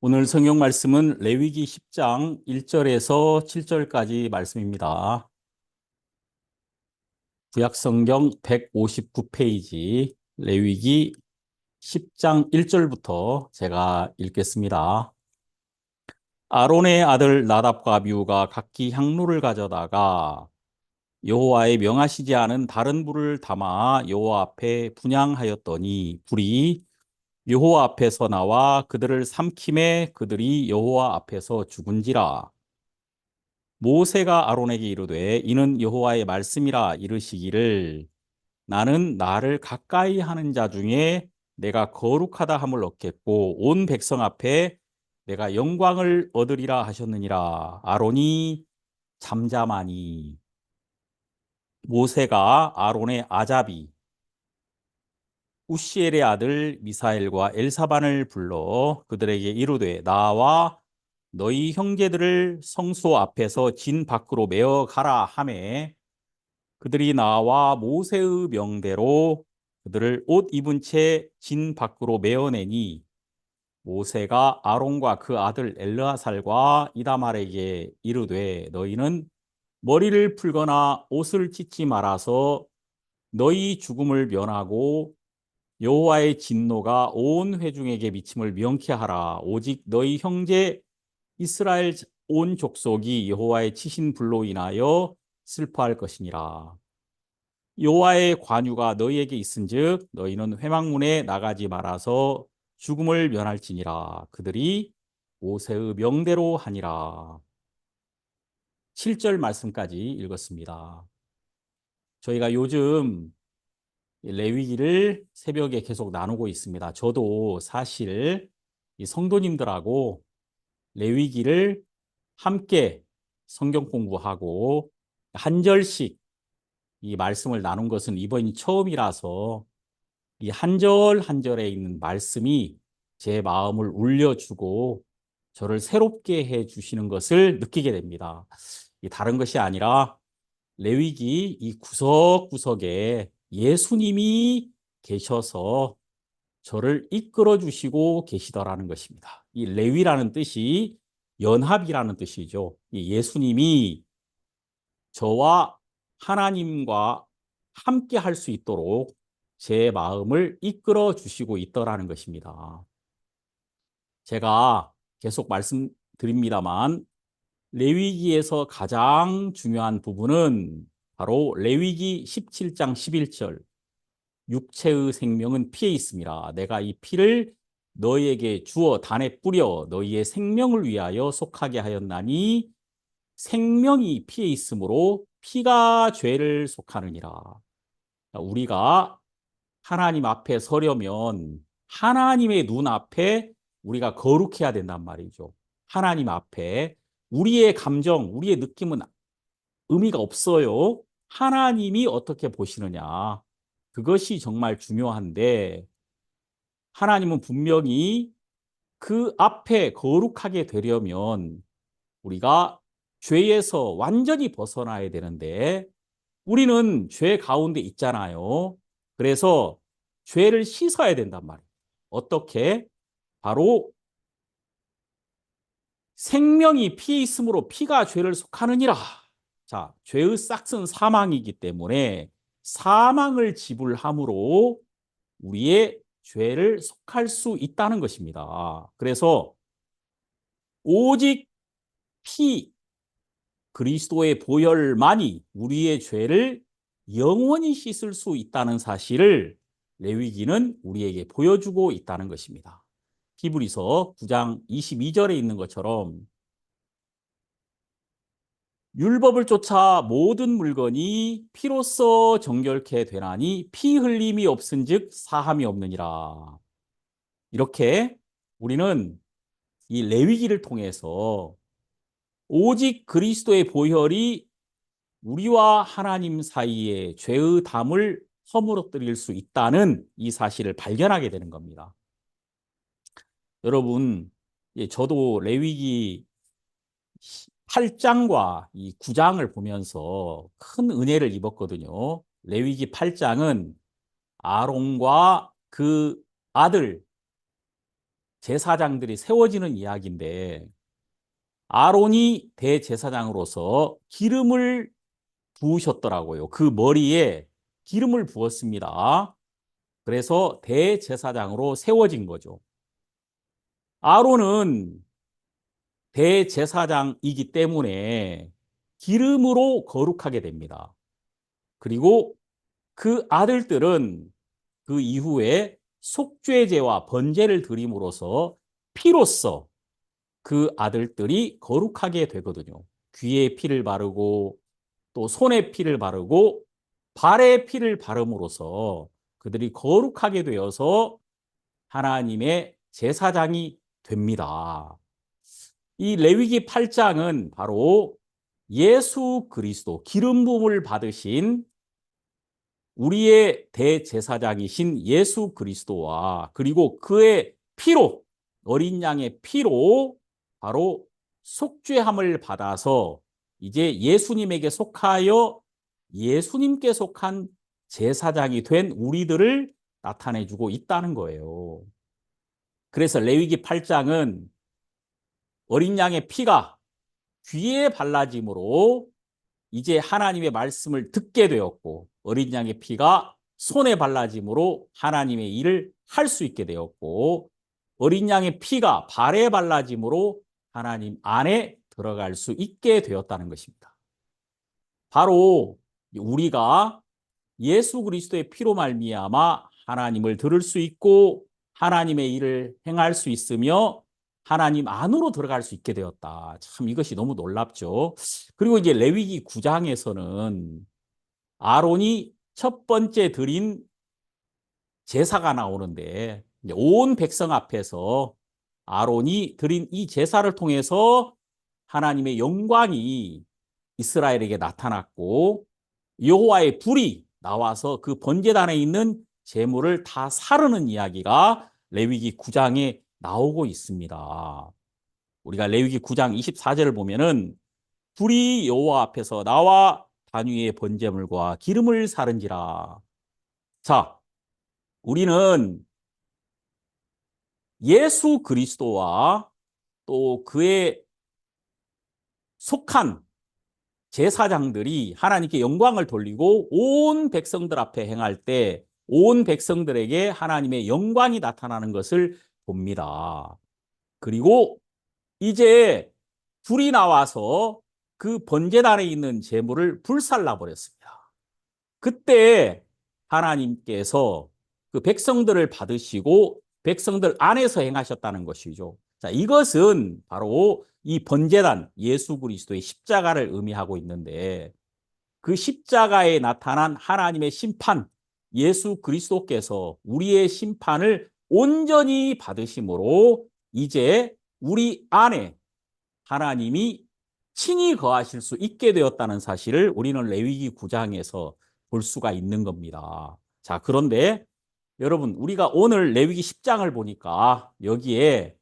오늘 성경 말씀은 레위기 10장 1절에서 7절까지 말씀입니다. 구약 성경 159페이지 레위기 10장 1절부터 제가 읽겠습니다. 아론의 아들 나답과 아비후가 각기 향로를 가져다가 여호와의 명하시지 않은 다른 불을 담아 여호와 앞에 분향하였더니 불이 여호와 앞에서 나와 그들을 삼킴에 그들이 여호와 앞에서 죽은지라. 모세가 아론에게 이르되 이는 여호와의 말씀이라 이르시기를 나는 나를 가까이 하는 자 중에 내가 거룩하다 함을 얻겠고 온 백성 앞에 내가 영광을 얻으리라 하셨느니라. 아론이 잠잠하니 모세가 아론의 아잡이 우시엘의 아들 미사엘과 엘사반을 불러 그들에게 이르되 나와 너희 형제들을 성소 앞에서 진 밖으로 메어 가라 하매 그들이 나와 모세의 명대로 그들을 옷 입은 채 진 밖으로 메어내니 모세가 아론과 그 아들 엘르아살과 이다말에게 이르되 너희는 머리를 풀거나 옷을 찢지 말아서 너희 죽음을 면하고 여호와의 진노가 온 회중에게 미침을 명케 하라. 오직 너희 형제 이스라엘 온 족속이 여호와의 치신 불로 인하여 슬퍼할 것이니라. 여호와의 관유가 너희에게 있은즉 너희는 회막문에 나가지 말아서 죽음을 면할지니라. 그들이 모세의 명대로 하니라. 7절 말씀까지 읽었습니다. 저희가 요즘 레위기를 새벽에 계속 나누고 있습니다. 저도 사실 이 성도님들하고 레위기를 함께 성경 공부하고 한 절씩 이 말씀을 나눈 것은 이번이 처음이라서 이 한 절 한 절에 있는 말씀이 제 마음을 울려주고 저를 새롭게 해 주시는 것을 느끼게 됩니다. 이 다른 것이 아니라 레위기 이 구석구석에 예수님이 계셔서 저를 이끌어 주시고 계시더라는 것입니다. 이 레위라는 뜻이 연합이라는 뜻이죠. 이 예수님이 저와 하나님과 함께 할 수 있도록 제 마음을 이끌어 주시고 있더라는 것입니다. 제가 계속 말씀드립니다만 레위기에서 가장 중요한 부분은 바로 레위기 17장 11절 육체의 생명은 피에 있습니다. 내가 이 피를 너희에게 주어 단에 뿌려 너희의 생명을 위하여 속하게 하였나니 생명이 피에 있으므로 피가 죄를 속하느니라. 우리가 하나님 앞에 서려면 하나님의 눈 앞에 우리가 거룩해야 된단 말이죠. 하나님 앞에 우리의 감정, 우리의 느낌은 의미가 없어요. 하나님이 어떻게 보시느냐. 그것이 정말 중요한데 하나님은 분명히 그 앞에 거룩하게 되려면 우리가 죄에서 완전히 벗어나야 되는데 우리는 죄 가운데 있잖아요. 그래서 죄를 씻어야 된단 말이에요. 어떻게? 바로 생명이 피에 있으므로 피가 죄를 속하느니라. 자, 죄의 싹은 사망이기 때문에 사망을 지불함으로 우리의 죄를 속할 수 있다는 것입니다. 그래서 오직 피, 그리스도의 보혈만이 우리의 죄를 영원히 씻을 수 있다는 사실을 레위기는 우리에게 보여주고 있다는 것입니다. 히브리서 9장 22절에 있는 것처럼 율법을 쫓아 모든 물건이 피로써 정결케 되나니 피 흘림이 없은즉 사함이 없느니라. 이렇게 우리는 이 레위기를 통해서 오직 그리스도의 보혈이 우리와 하나님 사이의 죄의 담을 허물어뜨릴 수 있다는 이 사실을 발견하게 되는 겁니다. 여러분, 저도 레위기 8장과 이 9장을 보면서 큰 은혜를 입었거든요. 레위기 8장은 아론과 그 아들 제사장들이 세워지는 이야기인데 아론이 대제사장으로서 기름을 부으셨더라고요. 그 머리에 기름을 부었습니다. 그래서 대제사장으로 세워진 거죠. 아론은 대제사장이기 때문에 기름으로 거룩하게 됩니다. 그리고 그 아들들은 그 이후에 속죄제와 번제를 드림으로써 피로써 그 아들들이 거룩하게 되거든요. 귀에 피를 바르고 또 손에 피를 바르고 발에 피를 바름으로써 그들이 거룩하게 되어서 하나님의 제사장이 됩니다. 이 레위기 8장은 바로 예수 그리스도 기름 부음을 받으신 우리의 대제사장이신 예수 그리스도와 그리고 그의 피로 어린 양의 피로 바로 속죄함을 받아서 이제 예수님에게 속하여 예수님께 속한 제사장이 된 우리들을 나타내주고 있다는 거예요. 그래서 레위기 8장은 어린 양의 피가 귀에 발라짐으로 이제 하나님의 말씀을 듣게 되었고 어린 양의 피가 손에 발라짐으로 하나님의 일을 할 수 있게 되었고 어린 양의 피가 발에 발라짐으로 하나님 안에 들어갈 수 있게 되었다는 것입니다. 바로 우리가 예수 그리스도의 피로 말미암아 하나님을 들을 수 있고 하나님의 일을 행할 수 있으며 하나님 안으로 들어갈 수 있게 되었다. 참 이것이 너무 놀랍죠. 그리고 이제 레위기 9장에서는 아론이 첫 번째 드린 제사가 나오는데 온 백성 앞에서 아론이 드린 이 제사를 통해서 하나님의 영광이 이스라엘에게 나타났고 여호와의 불이 나와서 그 번제단에 있는 제물을 다 사르는 이야기가 레위기 9장에 나오고 있습니다. 우리가 레위기 9장 24절을 보면은 불이 여호와 앞에서 나와 단 위에 번제물과 기름을 사른지라. 자, 우리는 예수 그리스도와 또 그의 속한 제사장들이 하나님께 영광을 돌리고 온 백성들 앞에 행할 때 온 백성들에게 하나님의 영광이 나타나는 것을 봅니다. 그리고 이제 불이 나와서 그 번제단에 있는 제물을 불살라 버렸습니다. 그때 하나님께서 그 백성들을 받으시고 백성들 안에서 행하셨다는 것이죠. 자, 이것은 바로 이 번제단 예수 그리스도의 십자가를 의미하고 있는데 그 십자가에 나타난 하나님의 심판 예수 그리스도께서 우리의 심판을 온전히 받으심으로 이제 우리 안에 하나님이 친히 거하실 수 있게 되었다는 사실을 우리는 레위기 9장에서 볼 수가 있는 겁니다. 자, 그런데 여러분 우리가 오늘 레위기 10장을 보니까 여기에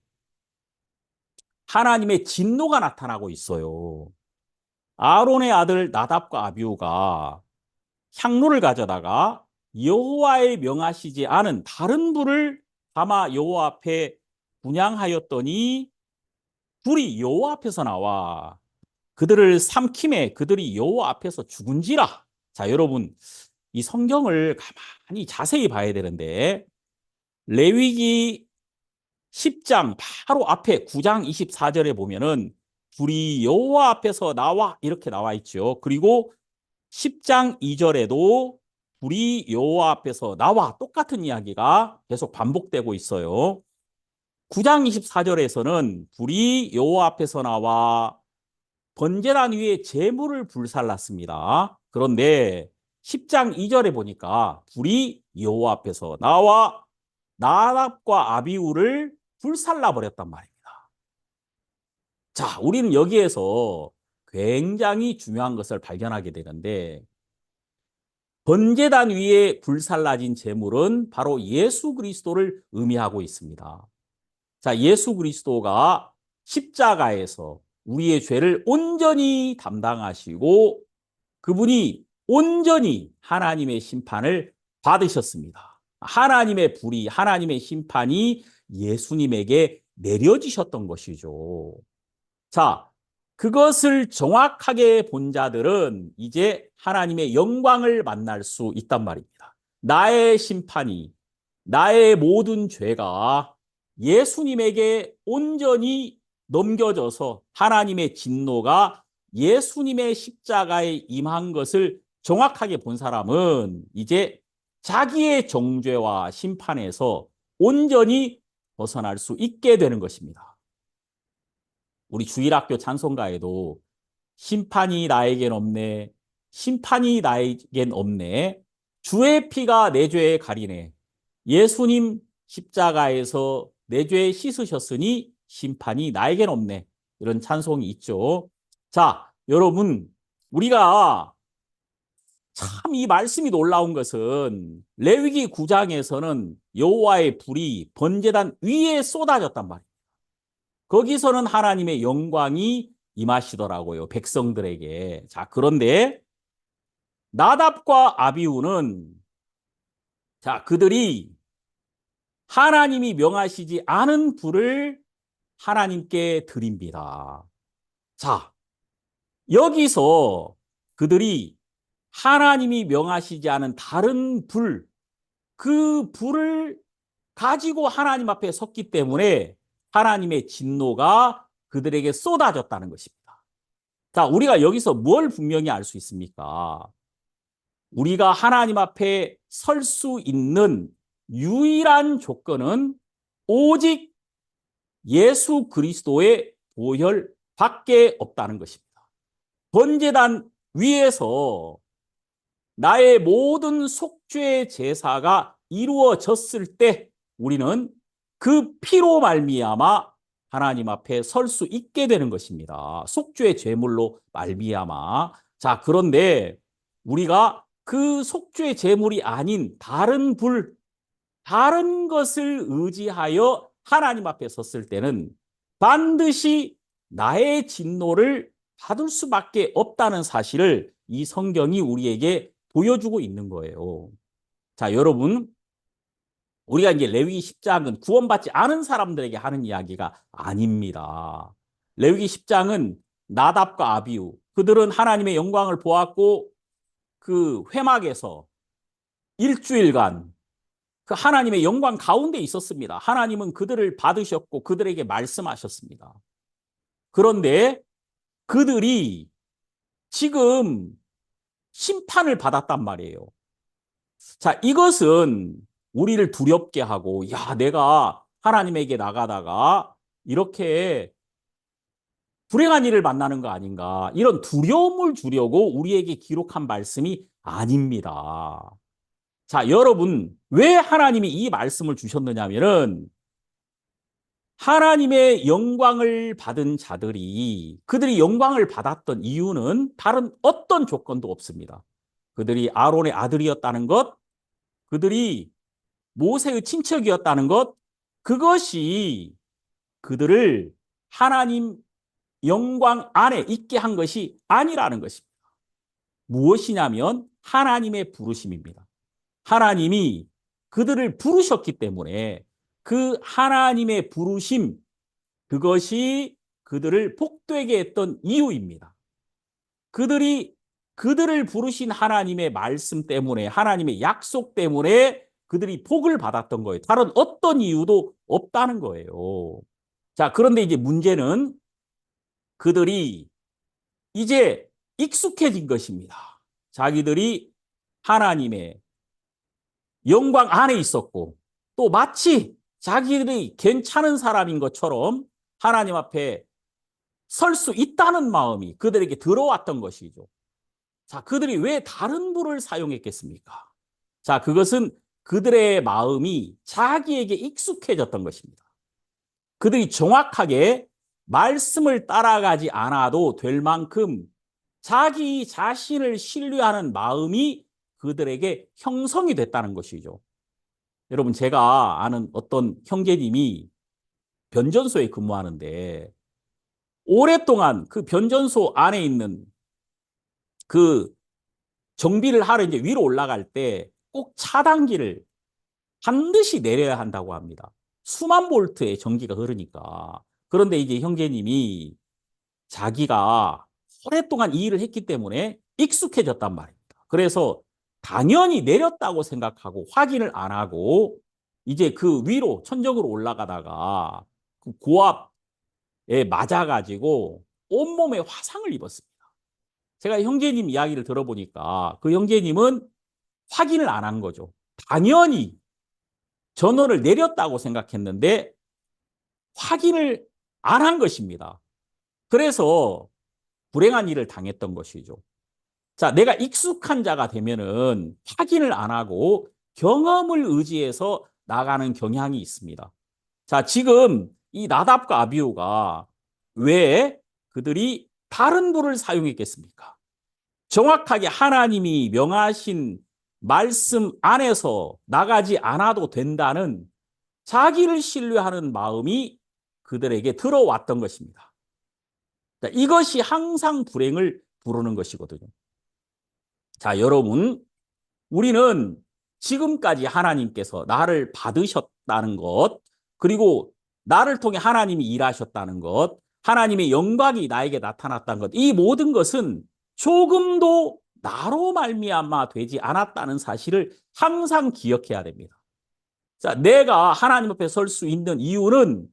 하나님의 진노가 나타나고 있어요. 아론의 아들 나답과 아비후가 향로를 가져다가 여호와의 명하시지 않은 다른 불을 담아 여호와 앞에 분향하였더니 불이 여호와 앞에서 나와 그들을 삼킴에 그들이 여호와 앞에서 죽은지라. 자, 여러분 이 성경을 가만히 자세히 봐야 되는데 레위기 10장 바로 앞에 9장 24절에 보면은 불이 여호와 앞에서 나와 이렇게 나와 있죠. 그리고 10장 2절에도 불이 여호와 앞에서 나와 똑같은 이야기가 계속 반복되고 있어요. 9장 24절에서는 불이 여호와 앞에서 나와 번제단 위에 제물을 불살랐습니다. 그런데 10장 2절에 보니까 불이 여호와 앞에서 나와 나답과 아비후를 불살라 버렸단 말입니다. 자, 우리는 여기에서 굉장히 중요한 것을 발견하게 되는데 번제단 위에 불살라진 제물은 바로 예수 그리스도를 의미하고 있습니다. 자, 예수 그리스도가 십자가에서 우리의 죄를 온전히 담당하시고 그분이 온전히 하나님의 심판을 받으셨습니다. 하나님의 불이, 하나님의 심판이 예수님에게 내려지셨던 것이죠. 자, 그것을 정확하게 본 자들은 이제 하나님의 영광을 만날 수 있단 말입니다. 나의 심판이, 나의 모든 죄가 예수님에게 온전히 넘겨져서 하나님의 진노가 예수님의 십자가에 임한 것을 정확하게 본 사람은 이제 자기의 정죄와 심판에서 온전히 벗어날 수 있게 되는 것입니다. 우리 주일학교 찬송가에도 심판이 나에겐 없네, 심판이 나에겐 없네, 주의 피가 내 죄에 가리네, 예수님 십자가에서 내 죄 씻으셨으니 심판이 나에겐 없네. 이런 찬송이 있죠. 자, 여러분, 우리가 참 이 말씀이 놀라운 것은 레위기 9장에서는 여호와의 불이 번제단 위에 쏟아졌단 말이에요. 거기서는 하나님의 영광이 임하시더라고요, 백성들에게. 자, 그런데 나답과 아비후는 자, 그들이 하나님이 명하시지 않은 불을 하나님께 드립니다. 자, 여기서 그들이 하나님이 명하시지 않은 다른 불, 그 불을 가지고 하나님 앞에 섰기 때문에 하나님의 진노가 그들에게 쏟아졌다는 것입니다. 자, 우리가 여기서 뭘 분명히 알 수 있습니까? 우리가 하나님 앞에 설 수 있는 유일한 조건은 오직 예수 그리스도의 보혈 밖에 없다는 것입니다. 번제단 위에서 나의 모든 속죄 제사가 이루어졌을 때 우리는 그 피로 말미암아 하나님 앞에 설 수 있게 되는 것입니다. 속죄 제물로 말미암아. 자, 그런데 우리가 그 속죄 제물이 아닌 다른 불, 다른 것을 의지하여 하나님 앞에 섰을 때는 반드시 나의 진노를 받을 수밖에 없다는 사실을 이 성경이 우리에게 보여주고 있는 거예요. 자, 여러분, 우리가 이제 레위기 10장은 구원받지 않은 사람들에게 하는 이야기가 아닙니다. 레위기 10장은 나답과 아비후, 그들은 하나님의 영광을 보았고 그 회막에서 일주일간 그 하나님의 영광 가운데 있었습니다. 하나님은 그들을 받으셨고 그들에게 말씀하셨습니다. 그런데 그들이 지금 심판을 받았단 말이에요. 자, 이것은 우리를 두렵게 하고, 야, 내가 하나님에게 나가다가 이렇게 불행한 일을 만나는 거 아닌가, 이런 두려움을 주려고 우리에게 기록한 말씀이 아닙니다. 자, 여러분, 왜 하나님이 이 말씀을 주셨느냐면은 하나님의 영광을 받은 자들이 그들이 영광을 받았던 이유는 다른 어떤 조건도 없습니다. 그들이 아론의 아들이었다는 것, 그들이 모세의 친척이었다는 것, 그것이 그들을 하나님 영광 안에 있게 한 것이 아니라는 것입니다. 무엇이냐면 하나님의 부르심입니다. 하나님이 그들을 부르셨기 때문에 그 하나님의 부르심, 그것이 그들을 복되게 했던 이유입니다. 그들을 부르신 하나님의 말씀 때문에, 하나님의 약속 때문에 그들이 복을 받았던 거예요. 다른 어떤 이유도 없다는 거예요. 자, 그런데 이제 문제는 그들이 이제 익숙해진 것입니다. 자기들이 하나님의 영광 안에 있었고 또 마치 자기들이 괜찮은 사람인 것처럼 하나님 앞에 설 수 있다는 마음이 그들에게 들어왔던 것이죠. 자, 그들이 왜 다른 불을 사용했겠습니까? 자, 그것은 그들의 마음이 자기에게 익숙해졌던 것입니다. 그들이 정확하게 말씀을 따라가지 않아도 될 만큼 자기 자신을 신뢰하는 마음이 그들에게 형성이 됐다는 것이죠. 여러분, 제가 아는 어떤 형제님이 변전소에 근무하는데 오랫동안 그 변전소 안에 있는 그 정비를 하러 이제 위로 올라갈 때 꼭 차단기를 반드시 내려야 한다고 합니다. 수만 볼트의 전기가 흐르니까. 그런데 이제 형제님이 자기가 오랫동안 이 일을 했기 때문에 익숙해졌단 말입니다. 그래서 당연히 내렸다고 생각하고 확인을 안 하고 이제 그 위로 천정으로 올라가다가 그 고압에 맞아가지고 온몸에 화상을 입었습니다. 제가 형제님 이야기를 들어보니까 그 형제님은 확인을 안 한 거죠. 당연히 전원을 내렸다고 생각했는데 확인을 안 한 것입니다. 그래서 불행한 일을 당했던 것이죠. 자, 내가 익숙한 자가 되면은 확인을 안 하고 경험을 의지해서 나가는 경향이 있습니다. 자, 지금 이 나답과 아비후가 왜 그들이 다른 불을 사용했겠습니까? 정확하게 하나님이 명하신 말씀 안에서 나가지 않아도 된다는 자기를 신뢰하는 마음이 그들에게 들어왔던 것입니다. 자, 이것이 항상 불행을 부르는 것이거든요. 자, 여러분, 우리는 지금까지 하나님께서 나를 받으셨다는 것, 그리고 나를 통해 하나님이 일하셨다는 것, 하나님의 영광이 나에게 나타났다는 것, 이 모든 것은 조금도 나로 말미암아 되지 않았다는 사실을 항상 기억해야 됩니다. 자, 내가 하나님 앞에 설 수 있는 이유는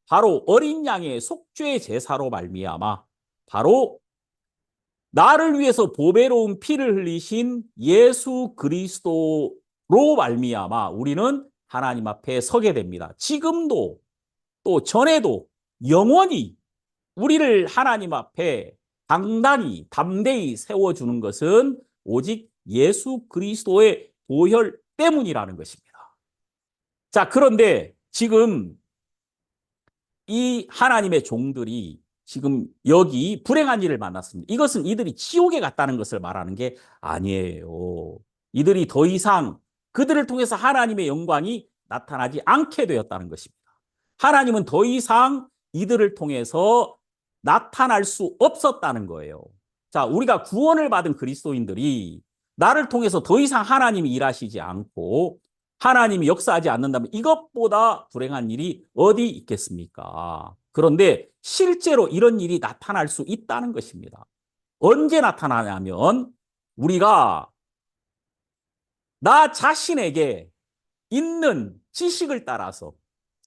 바로 어린 양의 속죄 제사로 말미암아 바로 나를 위해서 보배로운 피를 흘리신 예수 그리스도로 말미암아 우리는 하나님 앞에 서게 됩니다. 지금도 또 전에도 영원히 우리를 하나님 앞에 당당히 담대히 세워주는 것은 오직 예수 그리스도의 보혈 때문이라는 것입니다. 자, 그런데 지금 이 하나님의 종들이 지금 여기 불행한 일을 만났습니다. 이것은 이들이 지옥에 갔다는 것을 말하는 게 아니에요. 이들이 더 이상 그들을 통해서 하나님의 영광이 나타나지 않게 되었다는 것입니다. 하나님은 더 이상 이들을 통해서 나타날 수 없었다는 거예요. 자, 우리가 구원을 받은 그리스도인들이 나를 통해서 더 이상 하나님이 일하시지 않고 하나님이 역사하지 않는다면 이것보다 불행한 일이 어디 있겠습니까? 그런데 실제로 이런 일이 나타날 수 있다는 것입니다. 언제 나타나냐면 우리가 나 자신에게 있는 지식을 따라서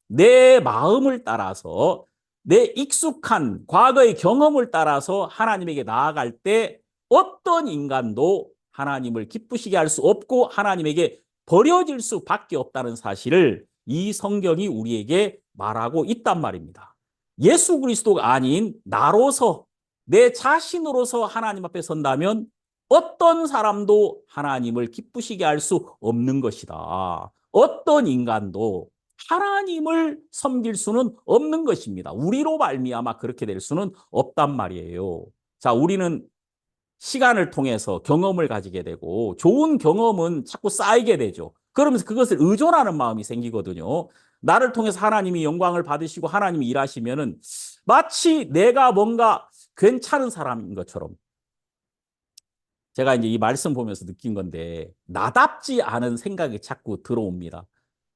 내 마음을 따라서 내 익숙한 과거의 경험을 따라서 하나님에게 나아갈 때 어떤 인간도 하나님을 기쁘시게 할 수 없고 하나님에게 버려질 수밖에 없다는 사실을 이 성경이 우리에게 말하고 있단 말입니다. 예수 그리스도가 아닌 나로서 내 자신으로서 하나님 앞에 선다면 어떤 사람도 하나님을 기쁘시게 할 수 없는 것이다. 어떤 인간도 하나님을 섬길 수는 없는 것입니다. 우리로 말미암아 그렇게 될 수는 없단 말이에요. 자, 우리는 시간을 통해서 경험을 가지게 되고 좋은 경험은 자꾸 쌓이게 되죠. 그러면서 그것을 의존하는 마음이 생기거든요. 나를 통해서 하나님이 영광을 받으시고 하나님이 일하시면은 마치 내가 뭔가 괜찮은 사람인 것처럼 제가 이제 이 말씀 보면서 느낀 건데 나답지 않은 생각이 자꾸 들어옵니다.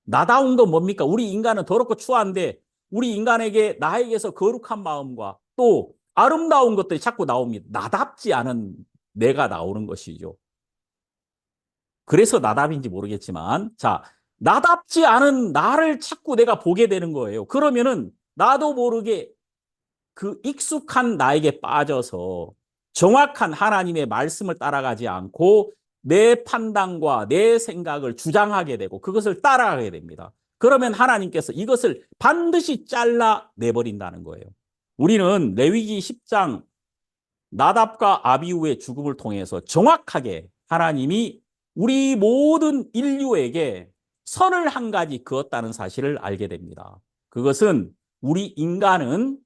나다운 건 뭡니까? 우리 인간은 더럽고 추한데 우리 인간에게 나에게서 거룩한 마음과 또 아름다운 것들이 자꾸 나옵니다. 나답지 않은 내가 나오는 것이죠. 그래서 나답인지 모르겠지만 자, 나답지 않은 나를 자꾸 내가 보게 되는 거예요. 그러면은 나도 모르게 그 익숙한 나에게 빠져서 정확한 하나님의 말씀을 따라가지 않고 내 판단과 내 생각을 주장하게 되고 그것을 따라가게 됩니다. 그러면 하나님께서 이것을 반드시 잘라 내버린다는 거예요. 우리는 레위기 10장 나답과 아비후의 죽음을 통해서 정확하게 하나님이 우리 모든 인류에게 선을 한 가지 그었다는 사실을 알게 됩니다. 그것은 우리 인간은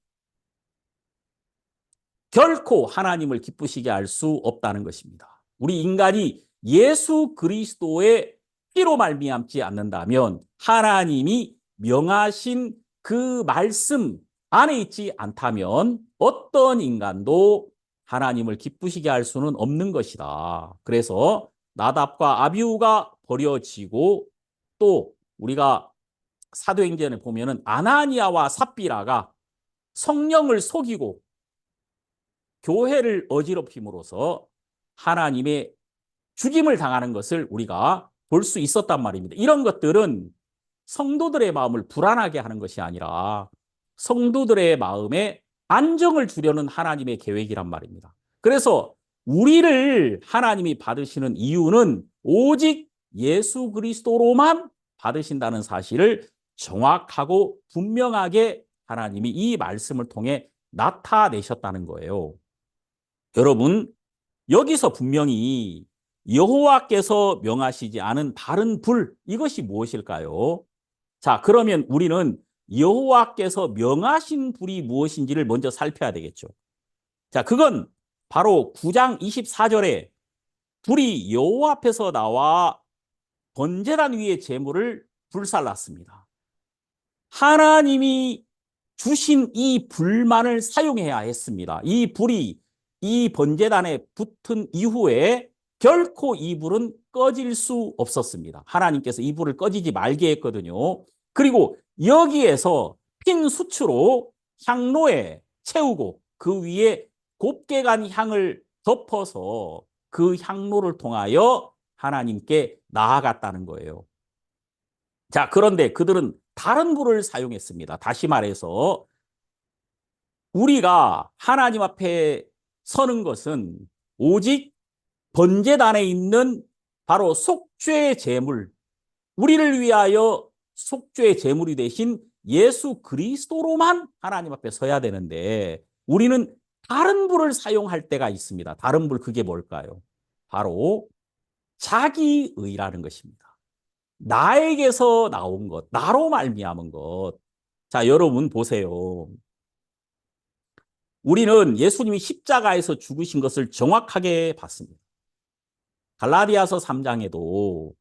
결코 하나님을 기쁘시게 할 수 없다는 것입니다. 우리 인간이 예수 그리스도의 피로 말미암지 않는다면 하나님이 명하신 그 말씀 안에 있지 않다면 어떤 인간도 하나님을 기쁘시게 할 수는 없는 것이다. 그래서 나답과 아비후가 버려지고 또 우리가 사도행전에 보면은 아나니아와 삽비라가 성령을 속이고 교회를 어지럽힘으로써 하나님의 죽임을 당하는 것을 우리가 볼 수 있었단 말입니다. 이런 것들은 성도들의 마음을 불안하게 하는 것이 아니라 성도들의 마음에 안정을 주려는 하나님의 계획이란 말입니다. 그래서 우리를 하나님이 받으시는 이유는 오직 예수 그리스도로만 받으신다는 사실을 정확하고 분명하게 하나님이 이 말씀을 통해 나타내셨다는 거예요. 여러분, 여기서 분명히 여호와께서 명하시지 않은 다른 불, 이것이 무엇일까요? 자, 그러면 우리는 여호와께서 명하신 불이 무엇인지를 먼저 살펴야 되겠죠. 자, 그건 바로 9장 24절에 불이 여호와 앞에서 나와 번제단 위에 제물을 불살랐습니다. 하나님이 주신 이 불만을 사용해야 했습니다. 이 불이 이 번제단에 붙은 이후에 결코 이 불은 꺼질 수 없었습니다. 하나님께서 이 불을 꺼지지 말게 했거든요. 그리고 여기에서 핀 수추로 향로에 채우고 그 위에 곱게 간 향을 덮어서 그 향로를 통하여 하나님께 나아갔다는 거예요. 자, 그런데 그들은 다른 불을 사용했습니다. 다시 말해서 우리가 하나님 앞에 서는 것은 오직 번제단에 있는 바로 속죄 제물, 우리를 위하여 속죄 제물이 되신 예수 그리스도로만 하나님 앞에 서야 되는데 우리는 다른 불을 사용할 때가 있습니다. 다른 불, 그게 뭘까요? 바로 자기의라는 것입니다. 나에게서 나온 것, 나로 말미암은 것. 자, 여러분 보세요. 우리는 예수님이 십자가에서 죽으신 것을 정확하게 봤습니다. 갈라디아서 3장에도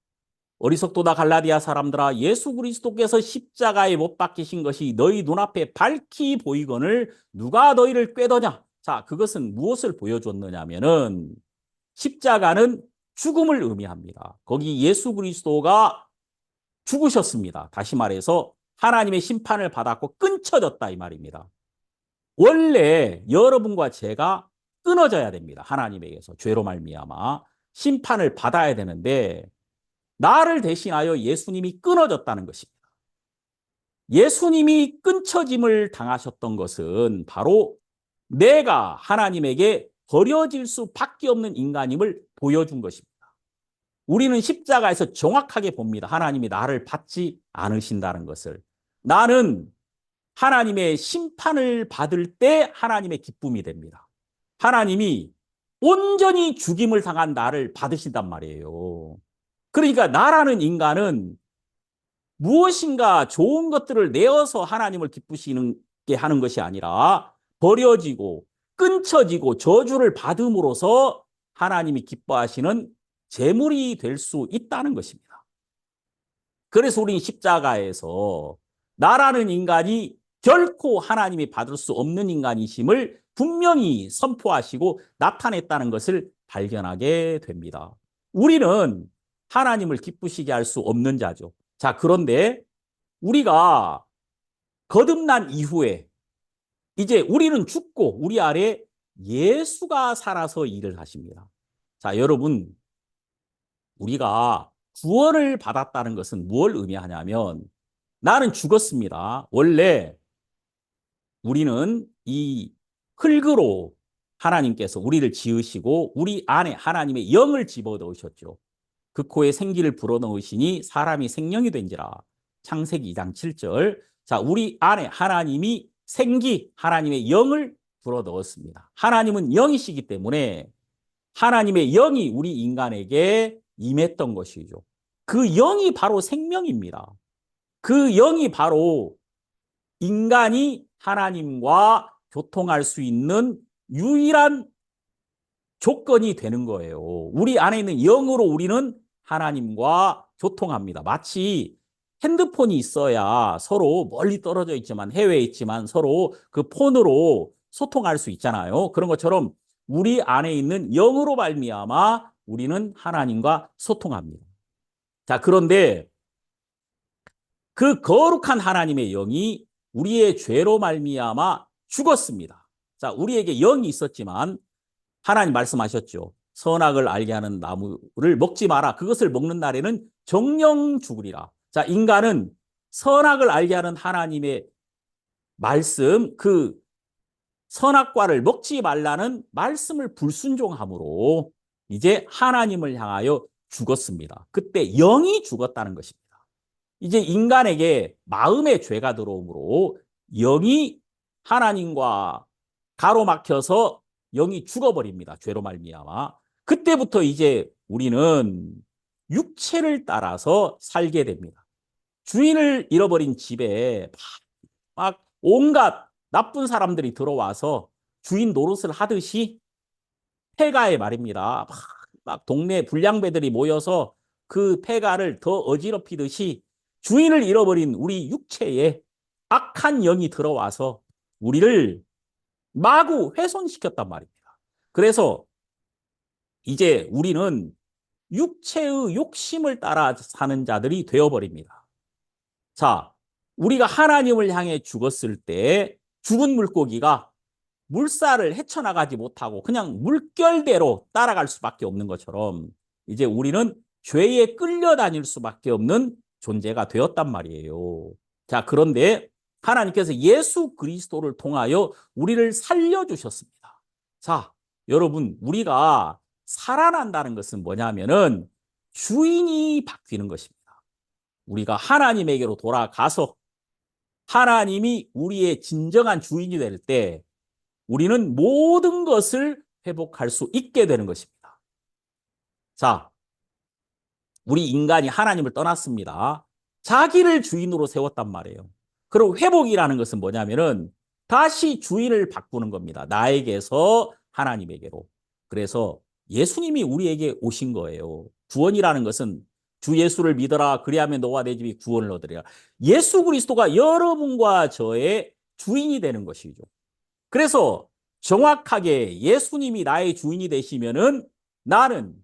어리석도다 갈라디아 사람들아, 예수 그리스도께서 십자가에 못 박히신 것이 너희 눈앞에 밝히 보이거늘 누가 너희를 꾀더냐. 자, 그것은 무엇을 보여줬느냐면은 십자가는 죽음을 의미합니다. 거기 예수 그리스도가 죽으셨습니다. 다시 말해서 하나님의 심판을 받았고 끊쳐졌다 이 말입니다. 원래 여러분과 제가 끊어져야 됩니다. 하나님에게서 죄로 말미암아 심판을 받아야 되는데 나를 대신하여 예수님이 끊어졌다는 것입니다. 예수님이 끊쳐짐을 당하셨던 것은 바로 내가 하나님에게 버려질 수밖에 없는 인간임을 보여준 것입니다. 우리는 십자가에서 정확하게 봅니다. 하나님이 나를 받지 않으신다는 것을. 나는 하나님의 심판을 받을 때 하나님의 기쁨이 됩니다. 하나님이 온전히 죽임을 당한 나를 받으신단 말이에요. 그러니까 나라는 인간은 무엇인가 좋은 것들을 내어서 하나님을 기쁘시게 하는 것이 아니라 버려지고 끊쳐지고 저주를 받음으로써 하나님이 기뻐하시는 제물이 될 수 있다는 것입니다. 그래서 우리는 십자가에서 나라는 인간이 결코 하나님이 받을 수 없는 인간이심을 분명히 선포하시고 나타냈다는 것을 발견하게 됩니다. 우리는 하나님을 기쁘시게 할 수 없는 자죠. 자, 그런데 우리가 거듭난 이후에 이제 우리는 죽고 우리 아래 예수가 살아서 일을 하십니다. 자, 여러분, 우리가 구원을 받았다는 것은 뭘 의미하냐면 나는 죽었습니다. 원래 우리는 이 흙으로 하나님께서 우리를 지으시고 우리 안에 하나님의 영을 집어넣으셨죠. 그 코에 생기를 불어넣으시니 사람이 생명이 된지라. 창세기 2장 7절. 자, 우리 안에 하나님이 생기, 하나님의 영을 불어넣었습니다. 하나님은 영이시기 때문에 하나님의 영이 우리 인간에게 임했던 것이죠. 그 영이 바로 생명입니다. 그 영이 바로 인간이 하나님과 교통할 수 있는 유일한 조건이 되는 거예요. 우리 안에 있는 영으로 우리는 하나님과 교통합니다. 마치 핸드폰이 있어야 서로 멀리 떨어져 있지만 해외에 있지만 서로 그 폰으로 소통할 수 있잖아요. 그런 것처럼 우리 안에 있는 영으로 말미암아 우리는 하나님과 소통합니다. 자, 그런데 그 거룩한 하나님의 영이 우리의 죄로 말미암아 죽었습니다. 자, 우리에게 영이 있었지만 하나님 말씀하셨죠. 선악을 알게 하는 나무를 먹지 마라. 그것을 먹는 날에는 정령 죽으리라. 자, 인간은 선악을 알게 하는 하나님의 말씀, 그 선악과를 먹지 말라는 말씀을 불순종함으로 이제 하나님을 향하여 죽었습니다. 그때 영이 죽었다는 것입니다. 이제 인간에게 마음의 죄가 들어오므로 영이 하나님과 가로막혀서 영이 죽어버립니다. 죄로 말미암아. 그때부터 이제 우리는 육체를 따라서 살게 됩니다. 주인을 잃어버린 집에 막 온갖 나쁜 사람들이 들어와서 주인 노릇을 하듯이 폐가에 말입니다. 막 동네 불량배들이 모여서 그 폐가를 더 어지럽히듯이 주인을 잃어버린 우리 육체에 악한 영이 들어와서 우리를 마구 훼손시켰단 말입니다. 그래서 이제 우리는 육체의 욕심을 따라 사는 자들이 되어버립니다. 자, 우리가 하나님을 향해 죽었을 때 죽은 물고기가 물살을 헤쳐나가지 못하고 그냥 물결대로 따라갈 수밖에 없는 것처럼 이제 우리는 죄에 끌려다닐 수밖에 없는 존재가 되었단 말이에요. 자, 그런데 하나님께서 예수 그리스도를 통하여 우리를 살려주셨습니다. 자, 여러분, 우리가 살아난다는 것은 뭐냐면은 주인이 바뀌는 것입니다. 우리가 하나님에게로 돌아가서 하나님이 우리의 진정한 주인이 될 때 우리는 모든 것을 회복할 수 있게 되는 것입니다. 자, 우리 인간이 하나님을 떠났습니다. 자기를 주인으로 세웠단 말이에요. 그리고 회복이라는 것은 뭐냐면은 다시 주인을 바꾸는 겁니다. 나에게서 하나님에게로. 그래서 예수님이 우리에게 오신 거예요. 구원이라는 것은 주 예수를 믿어라. 그리하면 너와 내 집이 구원을 얻으리라. 예수 그리스도가 여러분과 저의 주인이 되는 것이죠. 그래서 정확하게 예수님이 나의 주인이 되시면은 나는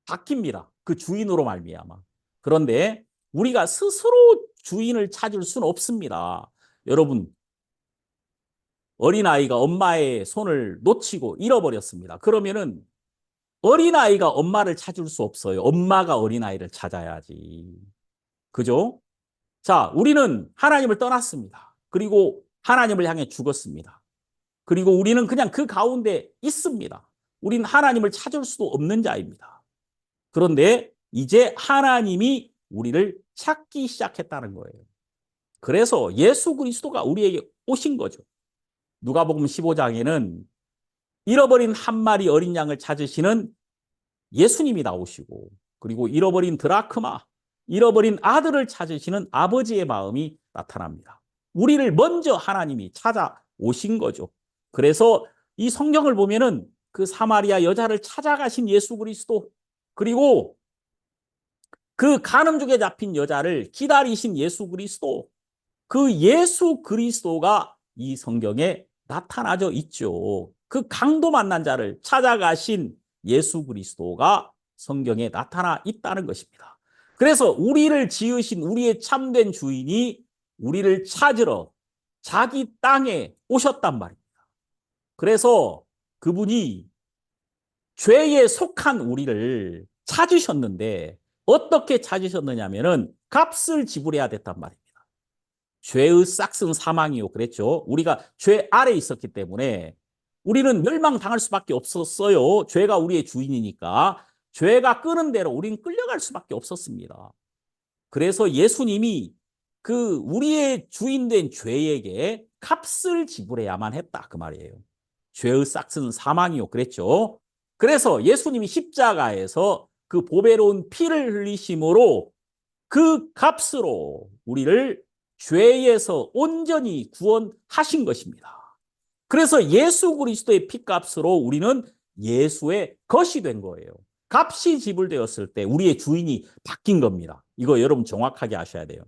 바뀝니다. 그 주인으로 말미암아. 그런데 우리가 스스로 주인을 찾을 수는 없습니다. 여러분, 어린아이가 엄마의 손을 놓치고 잃어버렸습니다. 그러면은 어린아이가 엄마를 찾을 수 없어요. 엄마가 어린아이를 찾아야지. 그죠? 자, 우리는 하나님을 떠났습니다. 그리고 하나님을 향해 죽었습니다. 그리고 우리는 그냥 그 가운데 있습니다. 우리는 하나님을 찾을 수도 없는 자입니다. 그런데 이제 하나님이 우리를 찾기 시작했다는 거예요. 그래서 예수 그리스도가 우리에게 오신 거죠. 누가복음 15장에는 잃어버린 한 마리 어린 양을 찾으시는 예수님이 나오시고, 그리고 잃어버린 드라크마, 잃어버린 아들을 찾으시는 아버지의 마음이 나타납니다. 우리를 먼저 하나님이 찾아오신 거죠. 그래서 이 성경을 보면은 그 사마리아 여자를 찾아가신 예수 그리스도, 그리고 그 간음죽에 잡힌 여자를 기다리신 예수 그리스도, 그 예수 그리스도가 이 성경에 나타나져 있죠. 그 강도 만난 자를 찾아가신 예수 그리스도가 성경에 나타나 있다는 것입니다. 그래서 우리를 지으신 우리의 참된 주인이 우리를 찾으러 자기 땅에 오셨단 말입니다. 그래서 그분이 죄에 속한 우리를 찾으셨는데 어떻게 찾으셨느냐면은 값을 지불해야 됐단 말입니다. 죄의 싹슨 사망이요. 그랬죠. 우리가 죄 아래 있었기 때문에 우리는 멸망당할 수밖에 없었어요. 죄가 우리의 주인이니까. 죄가 끄는 대로 우리는 끌려갈 수밖에 없었습니다. 그래서 예수님이 그 우리의 주인된 죄에게 값을 지불해야만 했다. 그 말이에요. 죄의 싹슨 사망이요. 그랬죠. 그래서 예수님이 십자가에서 그 보배로운 피를 흘리심으로 그 값으로 우리를 죄에서 온전히 구원하신 것입니다. 그래서 예수 그리스도의 피값으로 우리는 예수의 것이 된 거예요. 값이 지불되었을 때 우리의 주인이 바뀐 겁니다. 이거 여러분 정확하게 아셔야 돼요.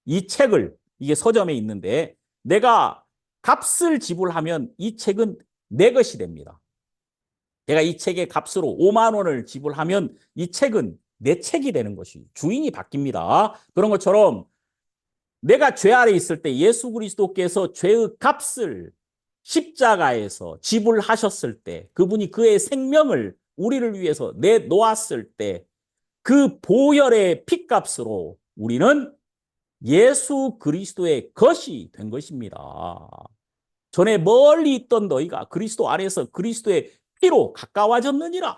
이 책을, 이게 서점에 있는데 내가 값을 지불하면 이 책은 내 것이 됩니다. 내가 이 책의 값으로 5만 원을 지불하면 이 책은 내 책이 되는 것이 주인이 바뀝니다. 그런 것처럼 내가 죄 아래 있을 때 예수 그리스도께서 죄의 값을 십자가에서 지불하셨을 때 그분이 그의 생명을 우리를 위해서 내놓았을 때 그 보혈의 피값으로 우리는 예수 그리스도의 것이 된 것입니다. 전에 멀리 있던 너희가 그리스도 안에서 그리스도의 피로 가까워졌느니라.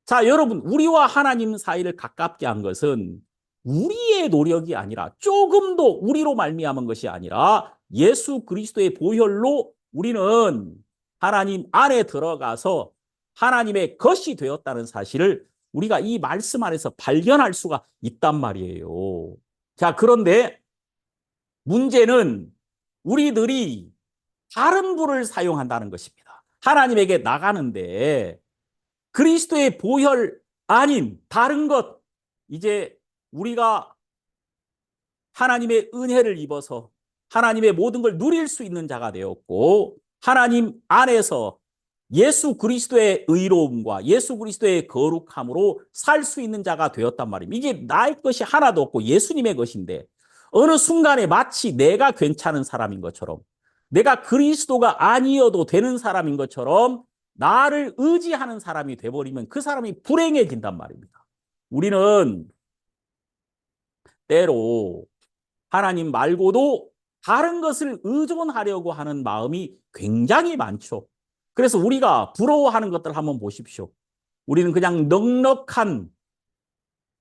자, 여러분, 우리와 하나님 사이를 가깝게 한 것은 우리의 노력이 아니라 조금도 우리로 말미암은 것이 아니라 예수 그리스도의 보혈로 우리는 하나님 안에 들어가서 하나님의 것이 되었다는 사실을 우리가 이 말씀 안에서 발견할 수가 있단 말이에요. 자, 그런데 문제는 우리들이 다른 불을 사용한다는 것입니다. 하나님에게 나가는데 그리스도의 보혈 아닌 다른 것, 이제 우리가 하나님의 은혜를 입어서 하나님의 모든 걸 누릴 수 있는 자가 되었고 하나님 안에서 예수 그리스도의 의로움과 예수 그리스도의 거룩함으로 살 수 있는 자가 되었단 말입니다. 이게 나의 것이 하나도 없고 예수님의 것인데 어느 순간에 마치 내가 괜찮은 사람인 것처럼 내가 그리스도가 아니어도 되는 사람인 것처럼 나를 의지하는 사람이 돼버리면 그 사람이 불행해진단 말입니다. 우리는 때로 하나님 말고도 다른 것을 의존하려고 하는 마음이 굉장히 많죠. 그래서 우리가 부러워하는 것들 한번 보십시오. 우리는 그냥 넉넉한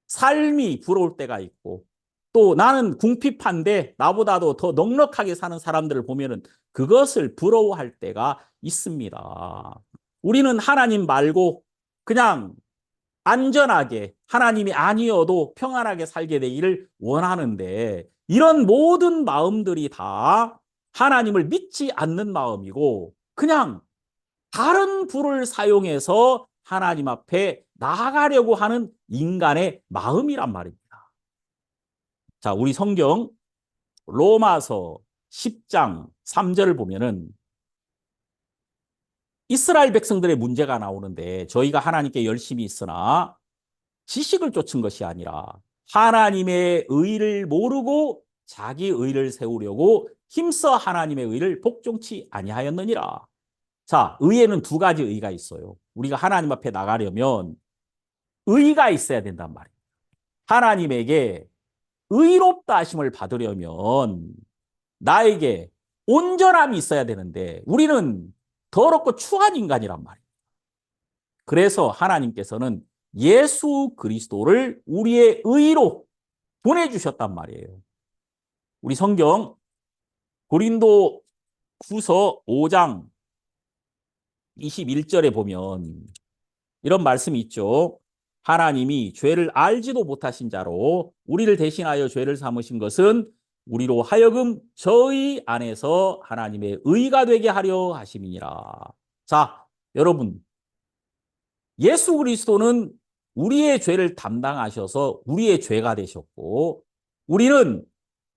삶이 부러울 때가 있고 또 나는 궁핍한데 나보다도 더 넉넉하게 사는 사람들을 보면은 그것을 부러워할 때가 있습니다. 우리는 하나님 말고 그냥 안전하게 하나님이 아니어도 평안하게 살게 되기를 원하는데 이런 모든 마음들이 다 하나님을 믿지 않는 마음이고 그냥 다른 불을 사용해서 하나님 앞에 나아가려고 하는 인간의 마음이란 말입니다. 자, 우리 성경 로마서 10장 3절을 보면은 이스라엘 백성들의 문제가 나오는데 저희가 하나님께 열심히 있으나 지식을 쫓은 것이 아니라 하나님의 의를 모르고 자기 의를 세우려고 힘써 하나님의 의를 복종치 아니하였느니라. 자, 의에는 두 가지 의가 있어요. 우리가 하나님 앞에 나가려면 의가 있어야 된단 말이에요. 하나님에게 의롭다 하심을 받으려면 나에게 온전함이 있어야 되는데 우리는 더럽고 추한 인간이란 말이에요. 그래서 하나님께서는 예수 그리스도를 우리의 의로 보내주셨단 말이에요. 우리 성경 고린도 후서 5장 21절에 보면 이런 말씀이 있죠. 하나님이 죄를 알지도 못하신 자로 우리를 대신하여 죄를 삼으신 것은 우리로 하여금 저희 안에서 하나님의 의가 되게 하려 하심이니라. 자, 여러분, 예수 그리스도는 우리의 죄를 담당하셔서 우리의 죄가 되셨고 우리는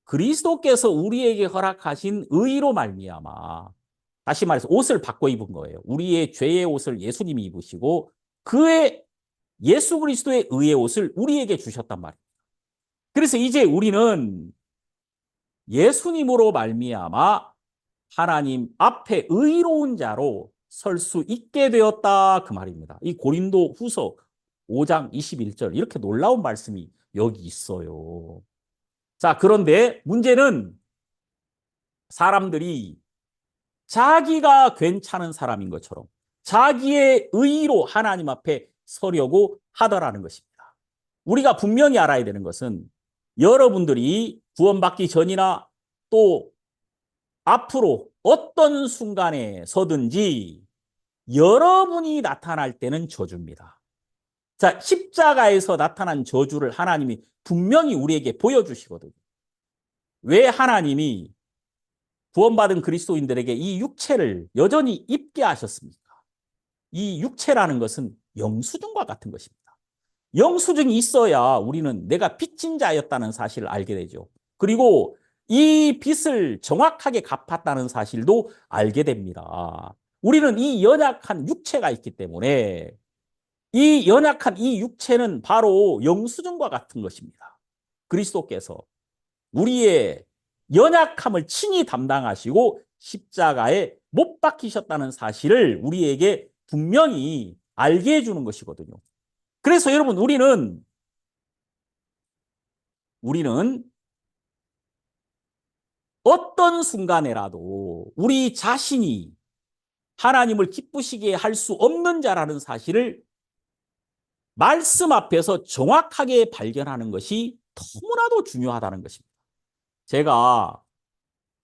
그리스도께서 우리에게 허락하신 의로 말미암아 다시 말해서 옷을 바꿔 입은 거예요. 우리의 죄의 옷을 예수님이 입으시고 그의 예수 그리스도의 의의 옷을 우리에게 주셨단 말이에요. 그래서 이제 우리는 예수님으로 말미암아 하나님 앞에 의로운 자로 설 수 있게 되었다 그 말입니다. 이 고린도 후서 5장 21절 이렇게 놀라운 말씀이 여기 있어요. 자, 그런데 문제는 사람들이 자기가 괜찮은 사람인 것처럼 자기의 의로 하나님 앞에 서려고 하더라는 것입니다. 우리가 분명히 알아야 되는 것은 여러분들이 구원받기 전이나 또 앞으로 어떤 순간에 서든지 여러분이 나타날 때는 저주입니다. 자, 십자가에서 나타난 저주를 하나님이 분명히 우리에게 보여주시거든요. 왜 하나님이 구원받은 그리스도인들에게 이 육체를 여전히 입게 하셨습니까? 이 육체라는 것은 영수증과 같은 것입니다. 영수증이 있어야 우리는 내가 빚진 자였다는 사실을 알게 되죠. 그리고 이 빚을 정확하게 갚았다는 사실도 알게 됩니다. 우리는 이 연약한 육체가 있기 때문에 이 연약한 이 육체는 바로 영수증과 같은 것입니다. 그리스도께서 우리의 연약함을 친히 담당하시고 십자가에 못 박히셨다는 사실을 우리에게 분명히 알게 해주는 것이거든요. 그래서 여러분 우리는 어떤 순간에라도 우리 자신이 하나님을 기쁘시게 할 수 없는 자라는 사실을 말씀 앞에서 정확하게 발견하는 것이 너무나도 중요하다는 것입니다. 제가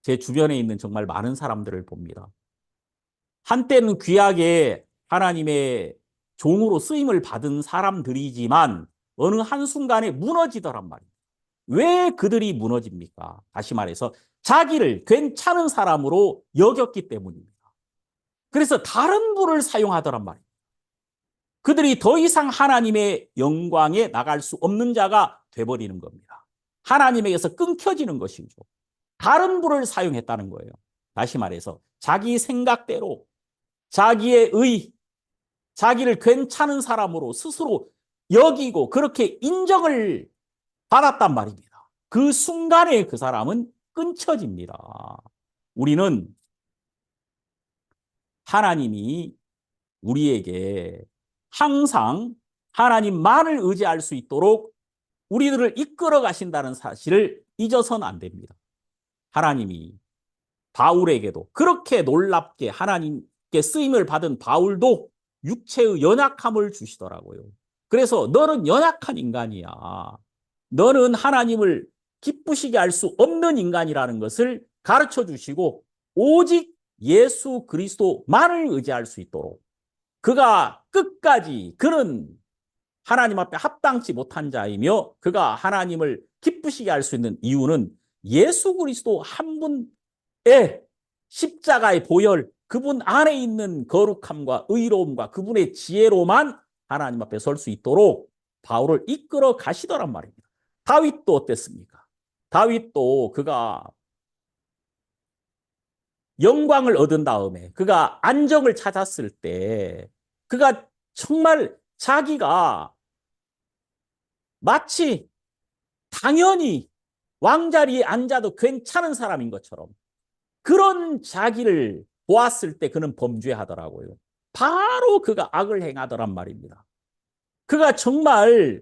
제 주변에 있는 정말 많은 사람들을 봅니다. 한때는 귀하게 하나님의 종으로 쓰임을 받은 사람들이지만 어느 한순간에 무너지더란 말이에요. 왜 그들이 무너집니까? 다시 말해서 자기를 괜찮은 사람으로 여겼기 때문입니다. 그래서 다른 부를 사용하더란 말이에요. 그들이 더 이상 하나님의 영광에 나갈 수 없는 자가 돼버리는 겁니다. 하나님에게서 끊겨지는 것이죠. 다른 부를 사용했다는 거예요. 다시 말해서 자기 생각대로 자기의 자기를 괜찮은 사람으로 스스로 여기고 그렇게 인정을 받았단 말입니다. 그 순간에 그 사람은 끊쳐집니다. 우리는 하나님이 우리에게 항상 하나님만을 의지할 수 있도록 우리들을 이끌어 가신다는 사실을 잊어서는 안 됩니다. 하나님이 바울에게도 그렇게 놀랍게 하나님께 쓰임을 받은 바울도 육체의 연약함을 주시더라고요. 그래서 너는 연약한 인간이야. 너는 하나님을 기쁘시게 할 수 없는 인간이라는 것을 가르쳐 주시고 오직 예수 그리스도만을 의지할 수 있도록 그가 끝까지 그는 하나님 앞에 합당치 못한 자이며 그가 하나님을 기쁘시게 할 수 있는 이유는 예수 그리스도 한 분의 십자가의 보혈, 그분 안에 있는 거룩함과 의로움과 그분의 지혜로만 하나님 앞에 설 수 있도록 바울을 이끌어 가시더란 말입니다. 다윗도 어땠습니까? 다윗도 그가 영광을 얻은 다음에 그가 안정을 찾았을 때 그가 정말 자기가 마치 당연히 왕자리에 앉아도 괜찮은 사람인 것처럼 그런 자기를 보았을 때 그는 범죄하더라고요. 바로 그가 악을 행하더란 말입니다. 그가 정말